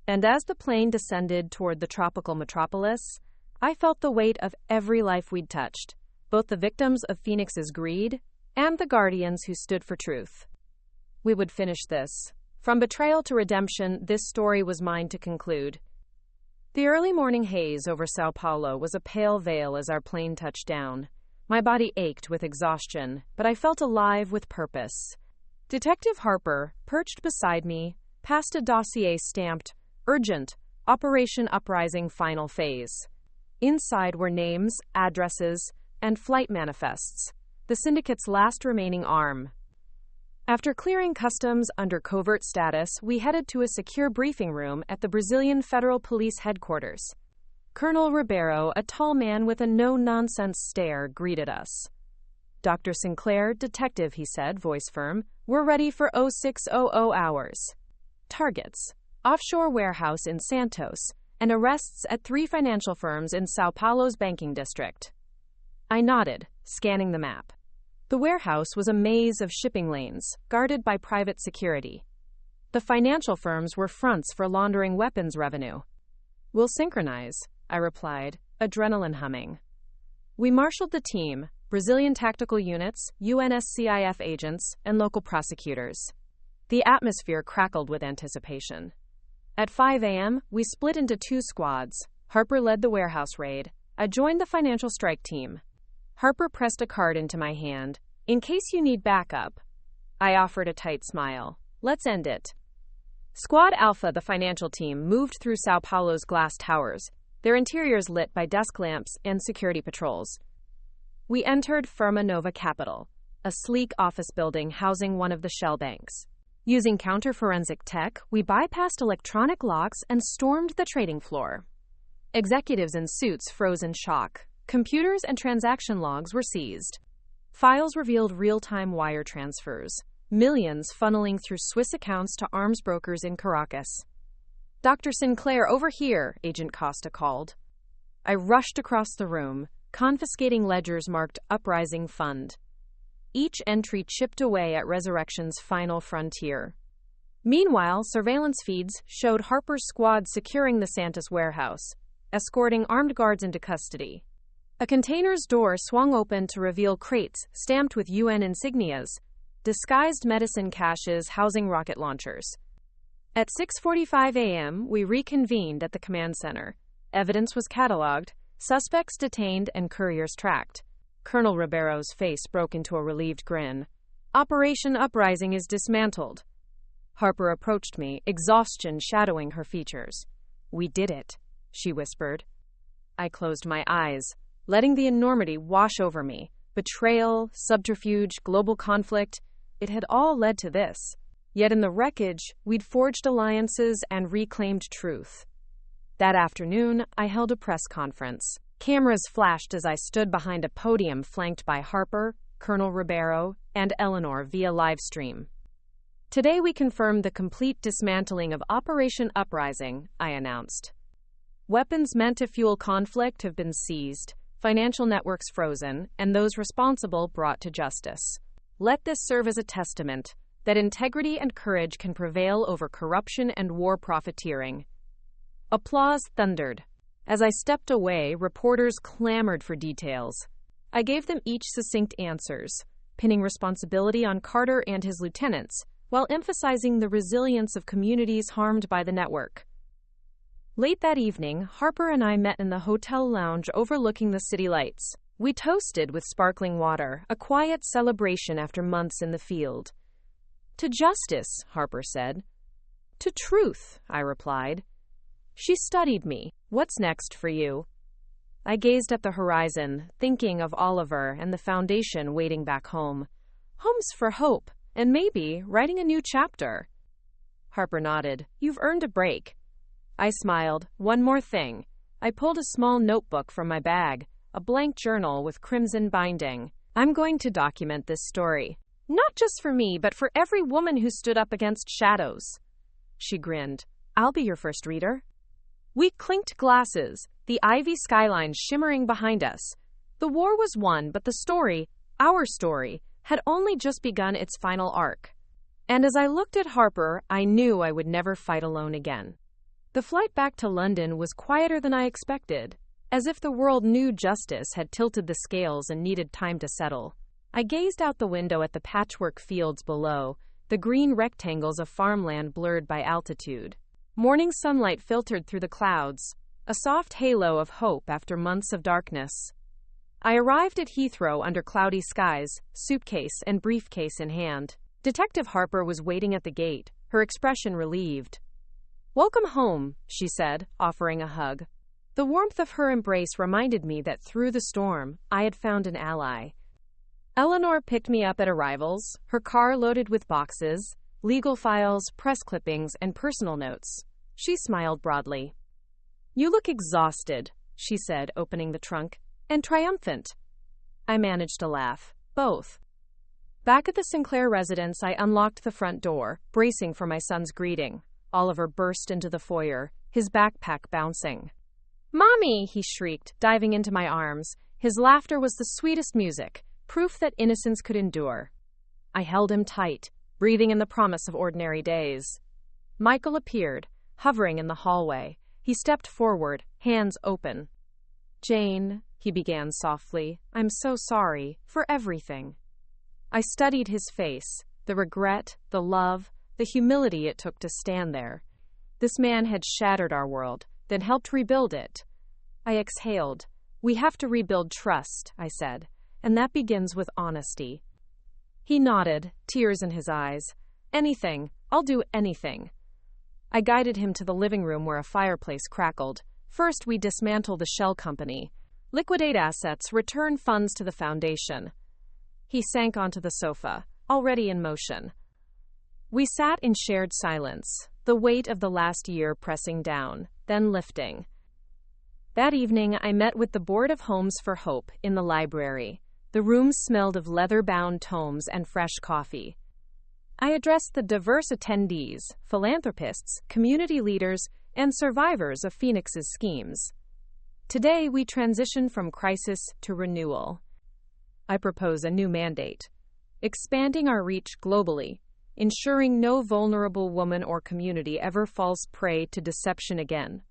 And as the plane descended toward the tropical metropolis, I felt the weight of every life we'd touched, both the victims of Phoenix's greed and the guardians who stood for truth. We would finish this. From betrayal to redemption, this story was mine to conclude. The early morning haze over Sao Paulo was a pale veil as our plane touched down. My body ached with exhaustion, but I felt alive with purpose. Detective Harper, perched beside me, passed a dossier stamped, "Urgent, Operation Uprising Final Phase." Inside were names, addresses, and flight manifests, the syndicate's last remaining arm. After clearing customs under covert status, we headed to a secure briefing room at the Brazilian Federal Police headquarters. Colonel Ribeiro, a tall man with a no-nonsense stare, greeted us. "Dr. Sinclair, detective," he said, voice firm. "We're ready for 0600 hours. Targets: offshore warehouse in Santos, and arrests at 3 financial firms in Sao Paulo's banking district." I nodded, scanning the map. The warehouse was a maze of shipping lanes, guarded by private security. The financial firms were fronts for laundering weapons revenue. "We'll synchronize," I replied, adrenaline humming. We marshaled the team: Brazilian tactical units, UNSCIF agents, and local prosecutors. The atmosphere crackled with anticipation. At 5 a.m., we split into 2 squads. Harper led the warehouse raid. I joined the financial strike team. Harper pressed a card into my hand. "In case you need backup." I offered a tight smile. "Let's end it." Squad Alpha, the financial team, moved through Sao Paulo's glass towers, their interiors lit by desk lamps and security patrols. We entered Firma Nova Capital, a sleek office building housing one of the shell banks. Using counter-forensic tech, we bypassed electronic locks and stormed the trading floor. Executives in suits froze in shock. Computers and transaction logs were seized. Files revealed real-time wire transfers, millions funneling through Swiss accounts to arms brokers in Caracas. "Dr. Sinclair, over here," Agent Costa called. I rushed across the room, confiscating ledgers marked Uprising Fund. Each entry chipped away at Resurrection's final frontier. Meanwhile, surveillance feeds showed Harper's squad securing the Santos warehouse, escorting armed guards into custody. A container's door swung open to reveal crates stamped with UN insignias, disguised medicine caches housing rocket launchers. At 6:45 a.m., we reconvened at the command center. Evidence was catalogued, suspects detained, and couriers tracked. Colonel Ribeiro's face broke into a relieved grin. Operation Uprising is dismantled. Harper approached me, exhaustion shadowing her features. We did it, she whispered. I closed my eyes, letting the enormity wash over me. Betrayal, subterfuge, global conflict, it had all led to this. Yet in the wreckage, we'd forged alliances and reclaimed truth. That afternoon, I held a press conference. Cameras flashed as I stood behind a podium flanked by Harper, Colonel Ribeiro, and Eleanor via livestream. Today we confirmed the complete dismantling of Operation Uprising, I announced. Weapons meant to fuel conflict have been seized, financial networks frozen, and those responsible brought to justice. Let this serve as a testament that integrity and courage can prevail over corruption and war profiteering. Applause thundered. As I stepped away, reporters clamored for details. I gave them each succinct answers, pinning responsibility on Carter and his lieutenants, while emphasizing the resilience of communities harmed by the network. Late that evening, Harper and I met in the hotel lounge overlooking the city lights. We toasted with sparkling water, a quiet celebration after months in the field. To justice, Harper said. To truth, I replied. She studied me. What's next for you? I gazed at the horizon, thinking of Oliver and the foundation waiting back home. Homes for hope, and maybe writing a new chapter. Harper nodded. You've earned a break. I smiled. One more thing. I pulled a small notebook from my bag, a blank journal with crimson binding. I'm going to document this story. Not just for me, but for every woman who stood up against shadows. She grinned. I'll be your first reader. We clinked glasses, the ivy skyline shimmering behind us. The war was won, but the story, our story, had only just begun its final arc. And as I looked at Harper, I knew I would never fight alone again. The flight back to London was quieter than I expected, as if the world knew justice had tilted the scales and needed time to settle. I gazed out the window at the patchwork fields below, the green rectangles of farmland blurred by altitude. Morning sunlight filtered through the clouds, a soft halo of hope after months of darkness. I arrived at Heathrow under cloudy skies, suitcase and briefcase in hand. Detective Harper was waiting at the gate, her expression relieved. Welcome home, she said, offering a hug. The warmth of her embrace reminded me that through the storm, I had found an ally. Eleanor picked me up at arrivals, her car loaded with boxes, legal files, press clippings, and personal notes. She smiled broadly. You look exhausted, she said, opening the trunk, and triumphant. I managed to laugh. Both. Back at the Sinclair residence, I unlocked the front door, bracing for my son's greeting. Oliver burst into the foyer, his backpack bouncing. Mommy, he shrieked, diving into my arms. His laughter was the sweetest music, proof that innocence could endure. I held him tight, breathing in the promise of ordinary days. Michael appeared, hovering in the hallway. He stepped forward, hands open. Jane, he began softly, I'm so sorry for everything. I studied his face, the regret, the love, the humility it took to stand there. This man had shattered our world, then helped rebuild it. I exhaled. We have to rebuild trust, I said, and that begins with honesty. He nodded, tears in his eyes. Anything, I'll do anything. I guided him to the living room where a fireplace crackled. First, we dismantle the shell company, liquidate assets, return funds to the foundation. He sank onto the sofa, already in motion. We sat in shared silence, the weight of the last year pressing down, then lifting. That evening, I met with the Board of Homes for Hope in the library. The room smelled of leather-bound tomes and fresh coffee. I addressed the diverse attendees, philanthropists, community leaders, and survivors of Phoenix's schemes. Today, we transition from crisis to renewal. I propose a new mandate, expanding our reach globally, ensuring no vulnerable woman or community ever falls prey to deception again.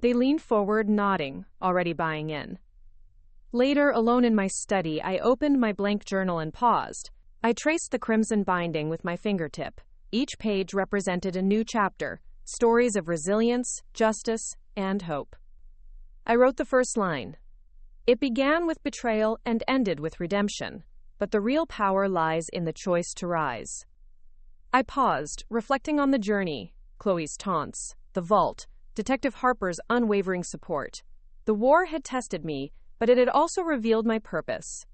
They leaned forward, nodding, already buying in. Later, alone in my study, I opened my blank journal and paused. I traced the crimson binding with my fingertip. Each page represented a new chapter, stories of resilience, justice, and hope. I wrote the first line. It began with betrayal and ended with redemption, but the real power lies in the choice to rise. I paused, reflecting on the journey, Chloe's taunts, the vault, Detective Harper's unwavering support. The war had tested me, but it had also revealed my purpose.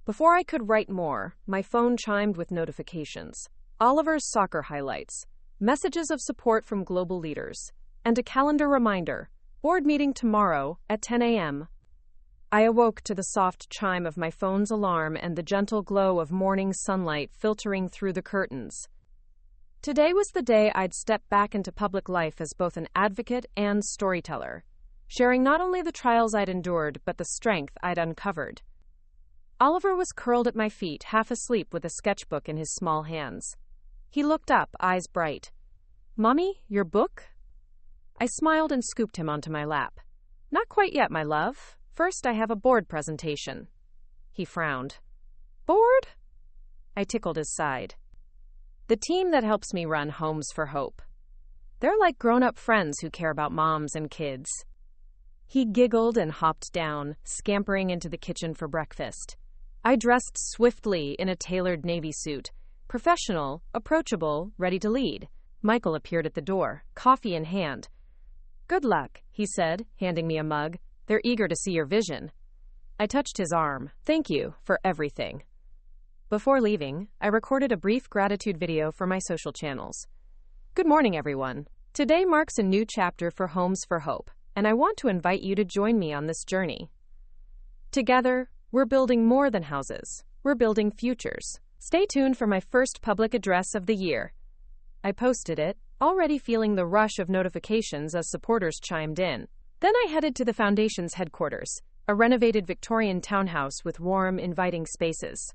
Before I could write more, my phone chimed with notifications. Oliver's soccer highlights, messages of support from global leaders, and a calendar reminder, board meeting tomorrow at 10 a.m. I awoke to the soft chime of my phone's alarm and the gentle glow of morning sunlight filtering through the curtains. Today was the day I'd step back into public life as both an advocate and storyteller, sharing not only the trials I'd endured, but the strength I'd uncovered. Oliver was curled at my feet, half asleep with a sketchbook in his small hands. He looked up, eyes bright. "Mommy, your book?" I smiled and scooped him onto my lap. "Not quite yet, my love. First, I have a board presentation." He frowned. "Board?" I tickled his side. "The team that helps me run Homes for Hope. They're like grown-up friends who care about moms and kids." He giggled and hopped down, scampering into the kitchen for breakfast. I dressed swiftly in a tailored navy suit, professional, approachable, ready to lead. Michael appeared at the door, coffee in hand. "Good luck," he said, handing me a mug. "They're eager to see your vision." I touched his arm. "Thank you for everything." Before leaving, I recorded a brief gratitude video for my social channels. Good morning, everyone. Today marks a new chapter for Homes for Hope, and I want to invite you to join me on this journey. Together, we're building more than houses. We're building futures. Stay tuned for my first public address of the year. I posted it, already feeling the rush of notifications as supporters chimed in. Then I headed to the Foundation's headquarters, a renovated Victorian townhouse with warm, inviting spaces.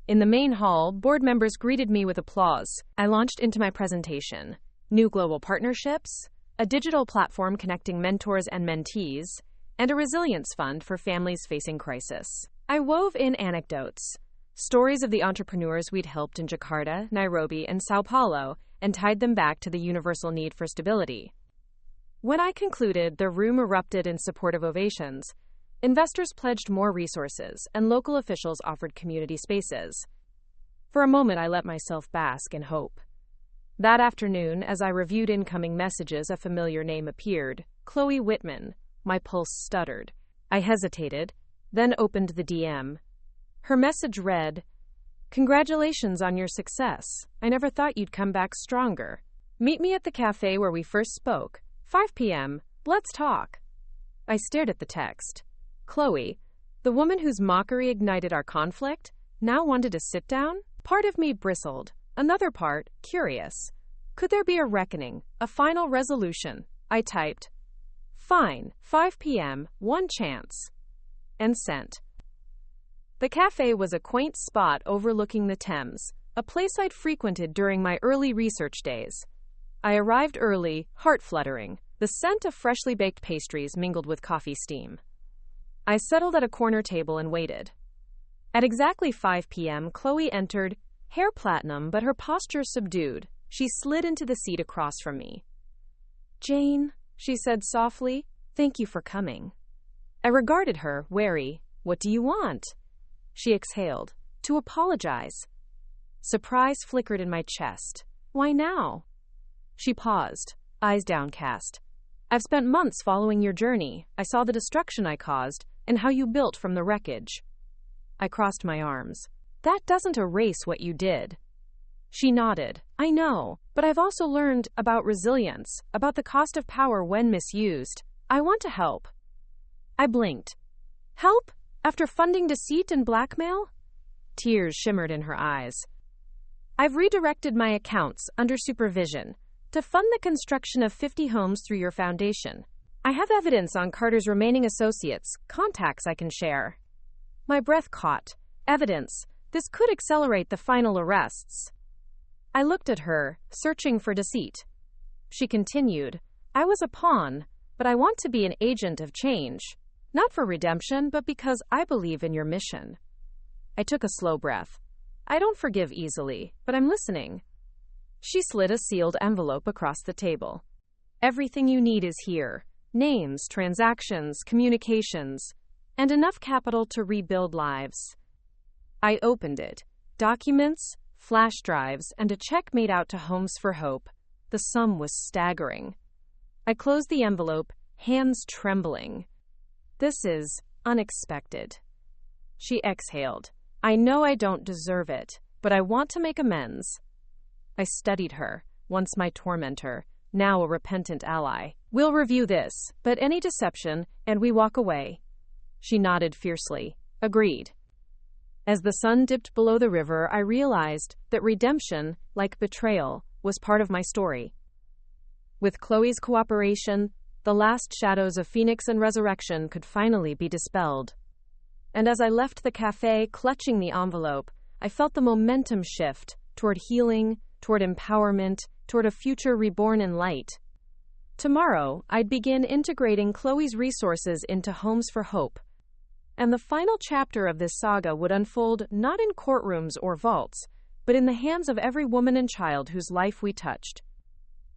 In the main hall, board members greeted me with applause. I launched into my presentation. New global partnerships, a digital platform connecting mentors and mentees, and a resilience fund for families facing crisis. I wove in anecdotes, stories of the entrepreneurs we'd helped in Jakarta, Nairobi, and Sao Paulo, and tied them back to the universal need for stability. When I concluded, the room erupted in supportive ovations. Investors pledged more resources, and local officials offered community spaces. For a moment, I let myself bask in hope. That afternoon, as I reviewed incoming messages, a familiar name appeared, Chloe Whitman. My pulse stuttered. I hesitated, then opened the DM. Her message read, "Congratulations on your success. I never thought you'd come back stronger. Meet me at the cafe where we first spoke. 5 p.m. Let's talk." I stared at the text. Chloe, the woman whose mockery ignited our conflict, now wanted to sit down? Part of me bristled. Another part, curious. Could there be a reckoning, a final resolution? I typed, "Fine, 5 p.m., one chance," and sent. The cafe was a quaint spot overlooking the Thames, a place I'd frequented during my early research days. I arrived early, heart-fluttering, the scent of freshly baked pastries mingled with coffee steam. I settled at a corner table and waited. At exactly 5 p.m., Chloe entered, hair platinum but her posture subdued. She slid into the seat across from me. "Jane," she said softly, "thank you for coming." I regarded her, wary. "What do you want?" She exhaled. "To apologize." Surprise flickered in my chest. "Why now?" She paused, eyes downcast. "I've spent months following your journey. I saw the destruction I caused and how you built from the wreckage." I crossed my arms. "That doesn't erase what you did." She nodded. "I know, but I've also learned about resilience, about the cost of power when misused. I want to help." I blinked. "Help? After funding deceit and blackmail?" Tears shimmered in her eyes. "I've redirected my accounts, under supervision, to fund the construction of 50 homes through your foundation. I have evidence on Carter's remaining associates, contacts I can share." My breath caught. Evidence. This could accelerate the final arrests. I looked at her, searching for deceit. She continued, "I was a pawn, but I want to be an agent of change. Not for redemption, but because I believe in your mission." I took a slow breath. "I don't forgive easily, but I'm listening." She slid a sealed envelope across the table. Everything you need is here. Names, transactions, communications, and enough capital to rebuild lives. I opened it. Documents, flash drives, and a check made out to Homes for Hope. The sum was staggering. I closed the envelope, hands trembling. This is unexpected. She exhaled. I know I don't deserve it, but I want to make amends. I studied her, once my tormentor, now a repentant ally. We'll review this, but any deception, and we walk away. She nodded fiercely. Agreed. As the sun dipped below the river, I realized that redemption, like betrayal, was part of my story. With Chloe's cooperation, the last shadows of Phoenix and Resurrection could finally be dispelled. And as I left the cafe, clutching the envelope, I felt the momentum shift toward healing, toward empowerment, toward a future reborn in light. Tomorrow, I'd begin integrating Chloe's resources into Homes for Hope. And the final chapter of this saga would unfold not in courtrooms or vaults, but in the hands of every woman and child whose life we touched.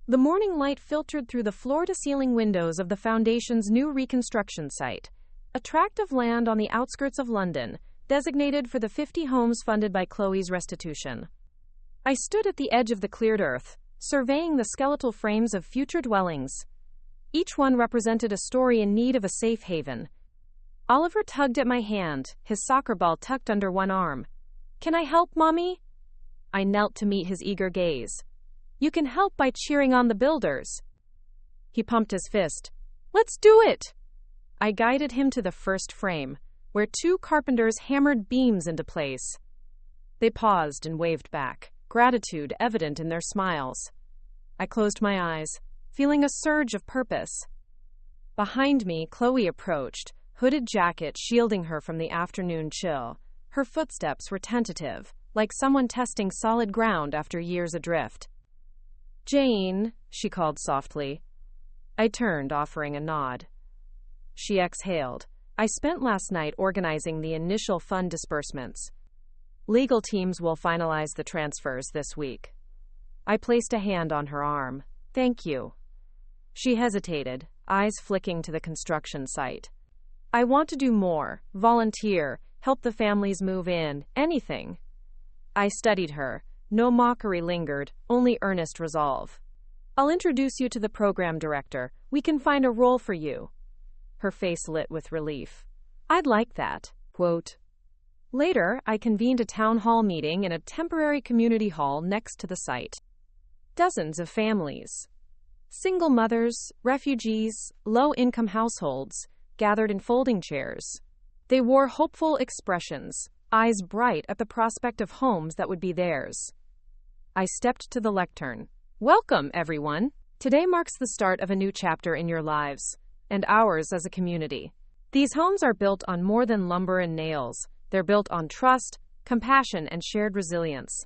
The morning light filtered through the floor-to-ceiling windows of the Foundation's new reconstruction site, a tract of land on the outskirts of London, designated for the 50 homes funded by Chloe's restitution. I stood at the edge of the cleared earth, surveying the skeletal frames of future dwellings. Each one represented a story in need of a safe haven. Oliver tugged at my hand, his soccer ball tucked under one arm. Can I help, Mommy? I knelt to meet his eager gaze. You can help by cheering on the builders. He pumped his fist. Let's do it! I guided him to the first frame, where 2 carpenters hammered beams into place. They paused and waved back, gratitude evident in their smiles. I closed my eyes, feeling a surge of purpose. Behind me, Chloe approached, hooded jacket shielding her from the afternoon chill. Her footsteps were tentative, like someone testing solid ground after years adrift. Jane, she called softly. I turned, offering a nod. She exhaled. I spent last night organizing the initial fund disbursements. Legal teams will finalize the transfers this week. I placed a hand on her arm. Thank you. She hesitated, eyes flicking to the construction site. I want to do more, volunteer, help the families move in, anything. I studied her. No mockery lingered, only earnest resolve. I'll introduce you to the program director. We can find a role for you. Her face lit with relief. I'd like that. Quote. Later, I convened a town hall meeting in a temporary community hall next to the site. Dozens of families. Single mothers, refugees, low-income households gathered in folding chairs. They wore hopeful expressions, eyes bright at the prospect of homes that would be theirs. I stepped to the lectern. Welcome, everyone. Today marks the start of a new chapter in your lives, and ours as a community. These homes are built on more than lumber and nails. They're built on trust, compassion, and shared resilience.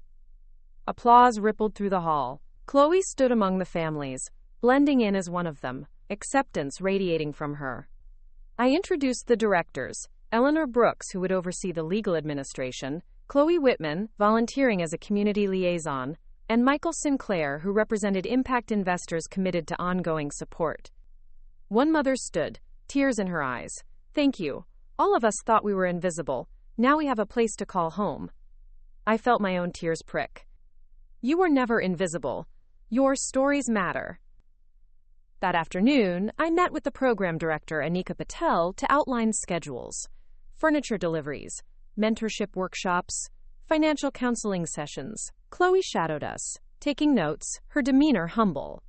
Applause rippled through the hall. Chloe stood among the families, blending in as one of them, acceptance radiating from her. I introduced the directors, Eleanor Brooks, who would oversee the legal administration, Chloe Whitman, volunteering as a community liaison, and Michael Sinclair, who represented impact investors committed to ongoing support. One mother stood, tears in her eyes. Thank you. All of us thought we were invisible. Now we have a place to call home. I felt my own tears prick. You were never invisible. Your stories matter. That afternoon, I met with the program director, Anika Patel, to outline schedules, furniture deliveries, mentorship workshops, financial counseling sessions. Chloe shadowed us, taking notes, her demeanor humble.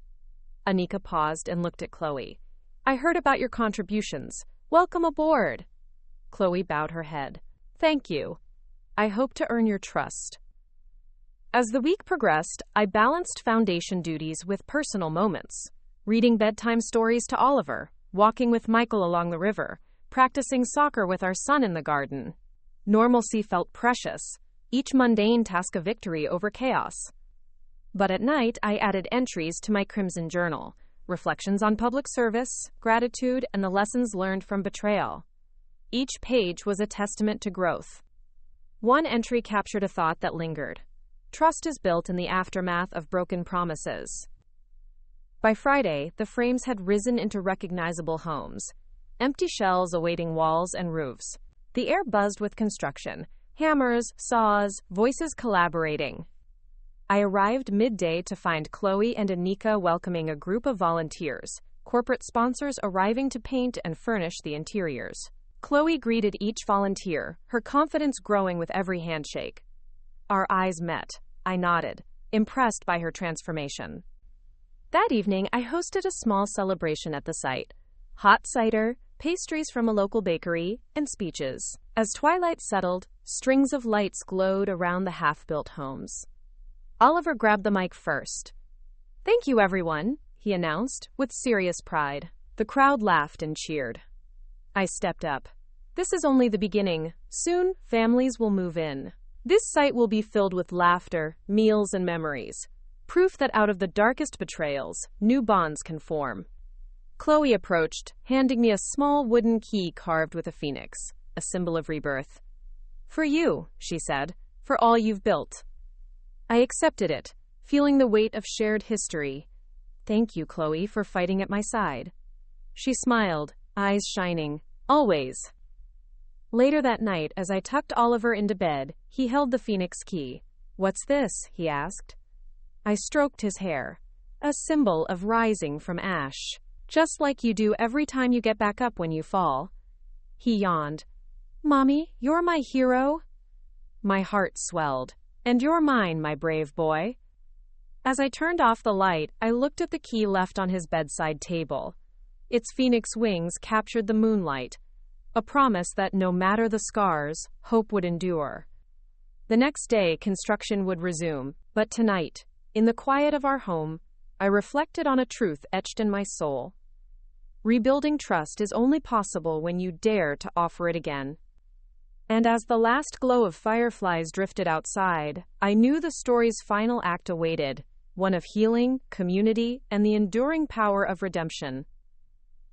Anika paused and looked at Chloe. I heard about your contributions. Welcome aboard. Chloe bowed her head. Thank you. I hope to earn your trust. As the week progressed, I balanced foundation duties with personal moments. Reading bedtime stories to Oliver, walking with Michael along the river, practicing soccer with our son in the garden. Normalcy felt precious, each mundane task a victory over chaos. But at night, I added entries to my Crimson Journal, reflections on public service, gratitude, and the lessons learned from betrayal. Each page was a testament to growth. One entry captured a thought that lingered. Trust is built in the aftermath of broken promises. By Friday, the frames had risen into recognizable homes, empty shells awaiting walls and roofs. The air buzzed with construction, hammers, saws, voices collaborating. I arrived midday to find Chloe and Anika welcoming a group of volunteers, corporate sponsors arriving to paint and furnish the interiors. Chloe greeted each volunteer, her confidence growing with every handshake. Our eyes met. I nodded, impressed by her transformation. That evening, I hosted a small celebration at the site. Hot cider, pastries from a local bakery, and speeches. As twilight settled, strings of lights glowed around the half-built homes. Oliver grabbed the mic first. "Thank you, everyone," he announced, with serious pride. The crowd laughed and cheered. I stepped up. "This is only the beginning. Soon, families will move in. This site will be filled with laughter, meals, and memories. Proof that out of the darkest betrayals, new bonds can form." Chloe approached, handing me a small wooden key carved with a phoenix, a symbol of rebirth. "For you," she said, "for all you've built." I accepted it, feeling the weight of shared history. "Thank you, Chloe, for fighting at my side." She smiled, eyes shining. "Always." Later that night, as I tucked Oliver into bed, he held the phoenix key. "What's this?" he asked. I stroked his hair. "A symbol of rising from ash. Just like you do every time you get back up when you fall." He yawned. "Mommy, you're my hero." My heart swelled. "And you're mine, my brave boy." As I turned off the light, I looked at the key left on his bedside table. Its phoenix wings captured the moonlight, a promise that no matter the scars, hope would endure. The next day, construction would resume, but tonight, in the quiet of our home, I reflected on a truth etched in my soul. Rebuilding trust is only possible when you dare to offer it again. And as the last glow of fireflies drifted outside, I knew the story's final act awaited, one of healing, community, and the enduring power of redemption.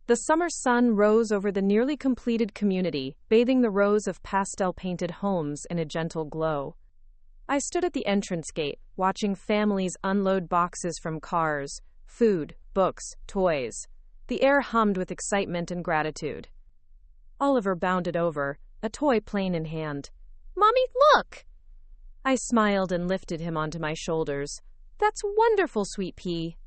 The summer sun rose over the nearly completed community, bathing the rows of pastel-painted homes in a gentle glow. I stood at the entrance gate, watching families unload boxes from cars, food, books, toys. The air hummed with excitement and gratitude. Oliver bounded over, a toy plane in hand. "Mommy, look!" I smiled and lifted him onto my shoulders. "That's wonderful, sweet pea."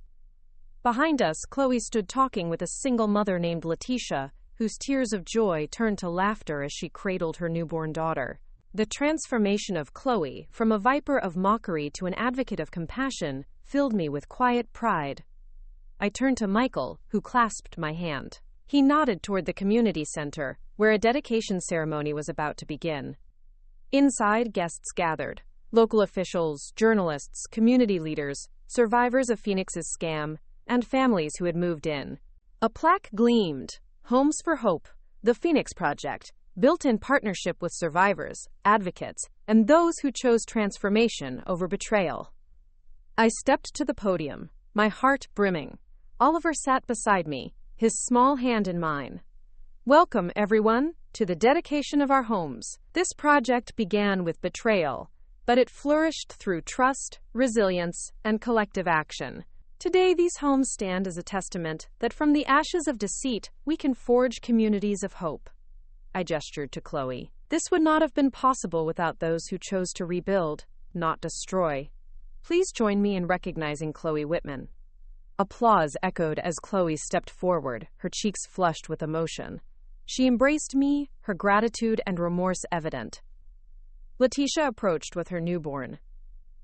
Behind us, Chloe stood talking with a single mother named Letitia, whose tears of joy turned to laughter as she cradled her newborn daughter. The transformation of Chloe, from a viper of mockery to an advocate of compassion, filled me with quiet pride. I turned to Michael, who clasped my hand. He nodded toward the community center, where a dedication ceremony was about to begin. Inside, guests gathered. Local officials, journalists, community leaders, survivors of Phoenix's scam, and families who had moved in. A plaque gleamed. "Homes for Hope, the Phoenix Project, built in partnership with survivors, advocates, and those who chose transformation over betrayal." I stepped to the podium, my heart brimming. Oliver sat beside me, his small hand in mine. "Welcome, everyone, to the dedication of our homes. This project began with betrayal, but it flourished through trust, resilience, and collective action. Today, these homes stand as a testament that from the ashes of deceit, we can forge communities of hope." I gestured to Chloe. "This would not have been possible without those who chose to rebuild, not destroy. Please join me in recognizing Chloe Whitman." Applause echoed as Chloe stepped forward, her cheeks flushed with emotion. She embraced me, her gratitude and remorse evident. Letitia approached with her newborn.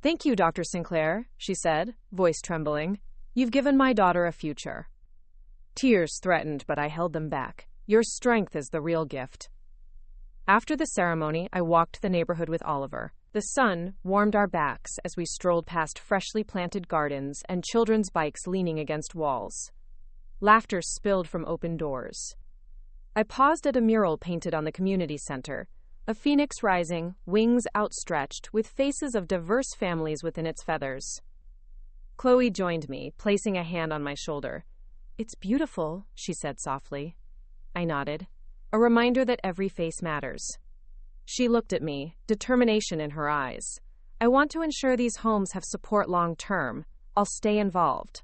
"Thank you, Dr. Sinclair," she said, voice trembling. "You've given my daughter a future." Tears threatened, but I held them back. "Your strength is the real gift." After the ceremony, I walked the neighborhood with Oliver. The sun warmed our backs as we strolled past freshly planted gardens and children's bikes leaning against walls. Laughter spilled from open doors. I paused at a mural painted on the community center, a phoenix rising, wings outstretched, with faces of diverse families within its feathers. Chloe joined me, placing a hand on my shoulder. "It's beautiful," she said softly. I nodded, a reminder that every face matters. She looked at me, determination in her eyes. "I want to ensure these homes have support long term. I'll stay involved."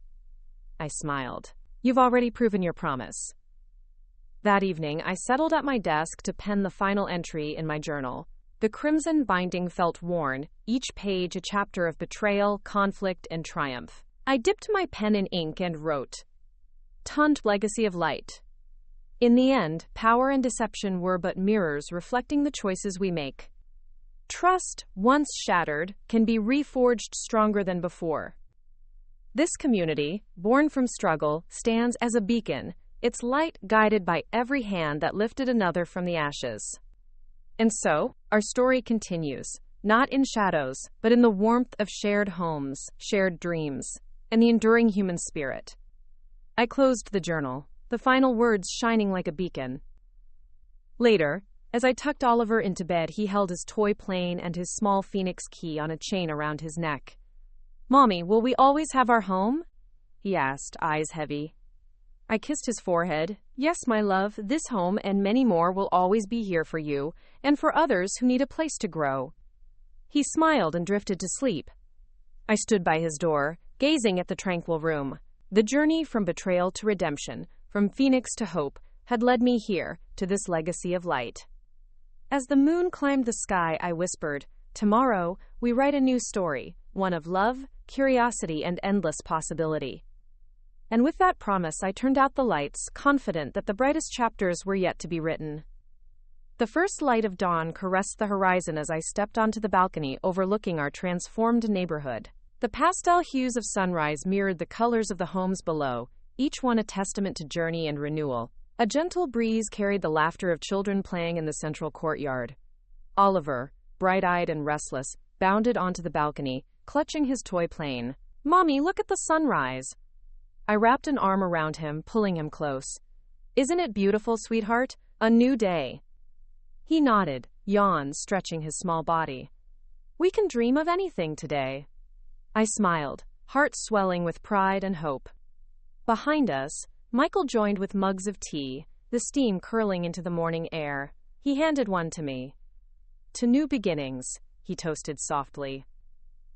I smiled. You've already proven your promise. That evening, I settled at my desk to pen the final entry in my journal. The crimson binding felt worn, each page a chapter of betrayal, conflict, and triumph. I dipped my pen in ink and wrote, "Taunt Legacy of Light." In the end, power and deception were but mirrors reflecting the choices we make. Trust, once shattered, can be reforged stronger than before. This community, born from struggle, stands as a beacon, its light guided by every hand that lifted another from the ashes. And so, our story continues, not in shadows, but in the warmth of shared homes, shared dreams, and the enduring human spirit. I closed the journal, the final words shining like a beacon. Later, as I tucked Oliver into bed, he held his toy plane and his small phoenix key on a chain around his neck. "Mommy, will we always have our home?" he asked, eyes heavy. I kissed his forehead. "Yes, my love, this home and many more will always be here for you, and for others who need a place to grow." He smiled and drifted to sleep. I stood by his door, gazing at the tranquil room. The journey from betrayal to redemption, from Phoenix to hope, had led me here, to this legacy of light. As the moon climbed the sky, I whispered, "Tomorrow, we write a new story, one of love, curiosity, and endless possibility." And with that promise, I turned out the lights, confident that the brightest chapters were yet to be written. The first light of dawn caressed the horizon as I stepped onto the balcony overlooking our transformed neighborhood. The pastel hues of sunrise mirrored the colors of the homes below, each one a testament to journey and renewal. A gentle breeze carried the laughter of children playing in the central courtyard. Oliver, bright-eyed and restless, bounded onto the balcony, clutching his toy plane. "Mommy, look at the sunrise." I wrapped an arm around him, pulling him close. "Isn't it beautiful, sweetheart? A new day." He nodded, yawns stretching his small body. "We can dream of anything today." I smiled, heart swelling with pride and hope. Behind us, Michael joined with mugs of tea, the steam curling into the morning air. He handed one to me. "To new beginnings," he toasted softly.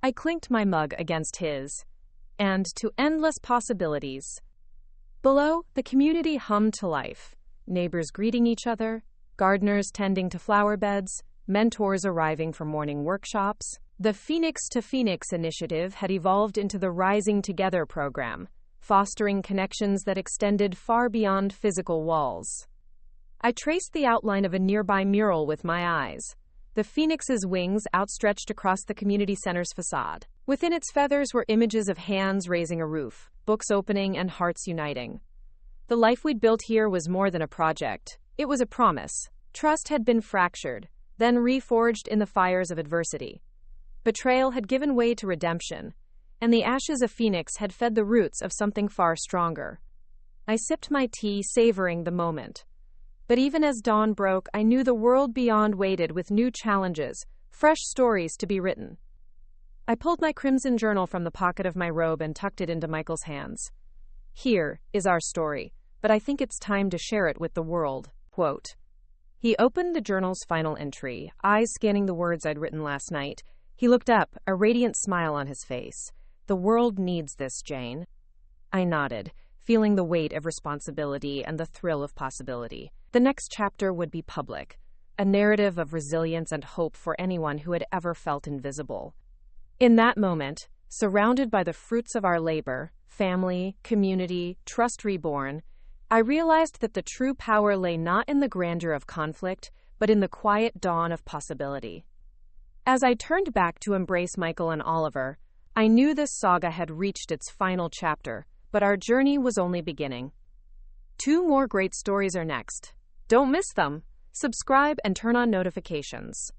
I clinked my mug against his. "And to endless possibilities." Below, the community hummed to life. Neighbors greeting each other, gardeners tending to flower beds, mentors arriving for morning workshops. The Phoenix to Phoenix initiative had evolved into the Rising Together program, fostering connections that extended far beyond physical walls. I traced the outline of a nearby mural with my eyes. The phoenix's wings outstretched across the community center's facade. Within its feathers were images of hands raising a roof, books opening, and hearts uniting. The life we'd built here was more than a project. It was a promise. Trust had been fractured, then reforged in the fires of adversity. Betrayal had given way to redemption, and the ashes of Phoenix had fed the roots of something far stronger. I sipped my tea, savoring the moment. But even as dawn broke, I knew the world beyond waited with new challenges, fresh stories to be written. I pulled my crimson journal from the pocket of my robe and tucked it into Michael's hands. "Here is our story, but I think it's time to share it with the world." Quote. He opened the journal's final entry, eyes scanning the words I'd written last night. He looked up, a radiant smile on his face. "The world needs this, Jane." I nodded, feeling the weight of responsibility and the thrill of possibility. The next chapter would be public, a narrative of resilience and hope for anyone who had ever felt invisible. In that moment, surrounded by the fruits of our labor, family, community, trust reborn, I realized that the true power lay not in the grandeur of conflict, but in the quiet dawn of possibility. As I turned back to embrace Michael and Oliver, I knew this saga had reached its final chapter, but our journey was only beginning. 2 more great stories are next. Don't miss them. Subscribe and turn on notifications.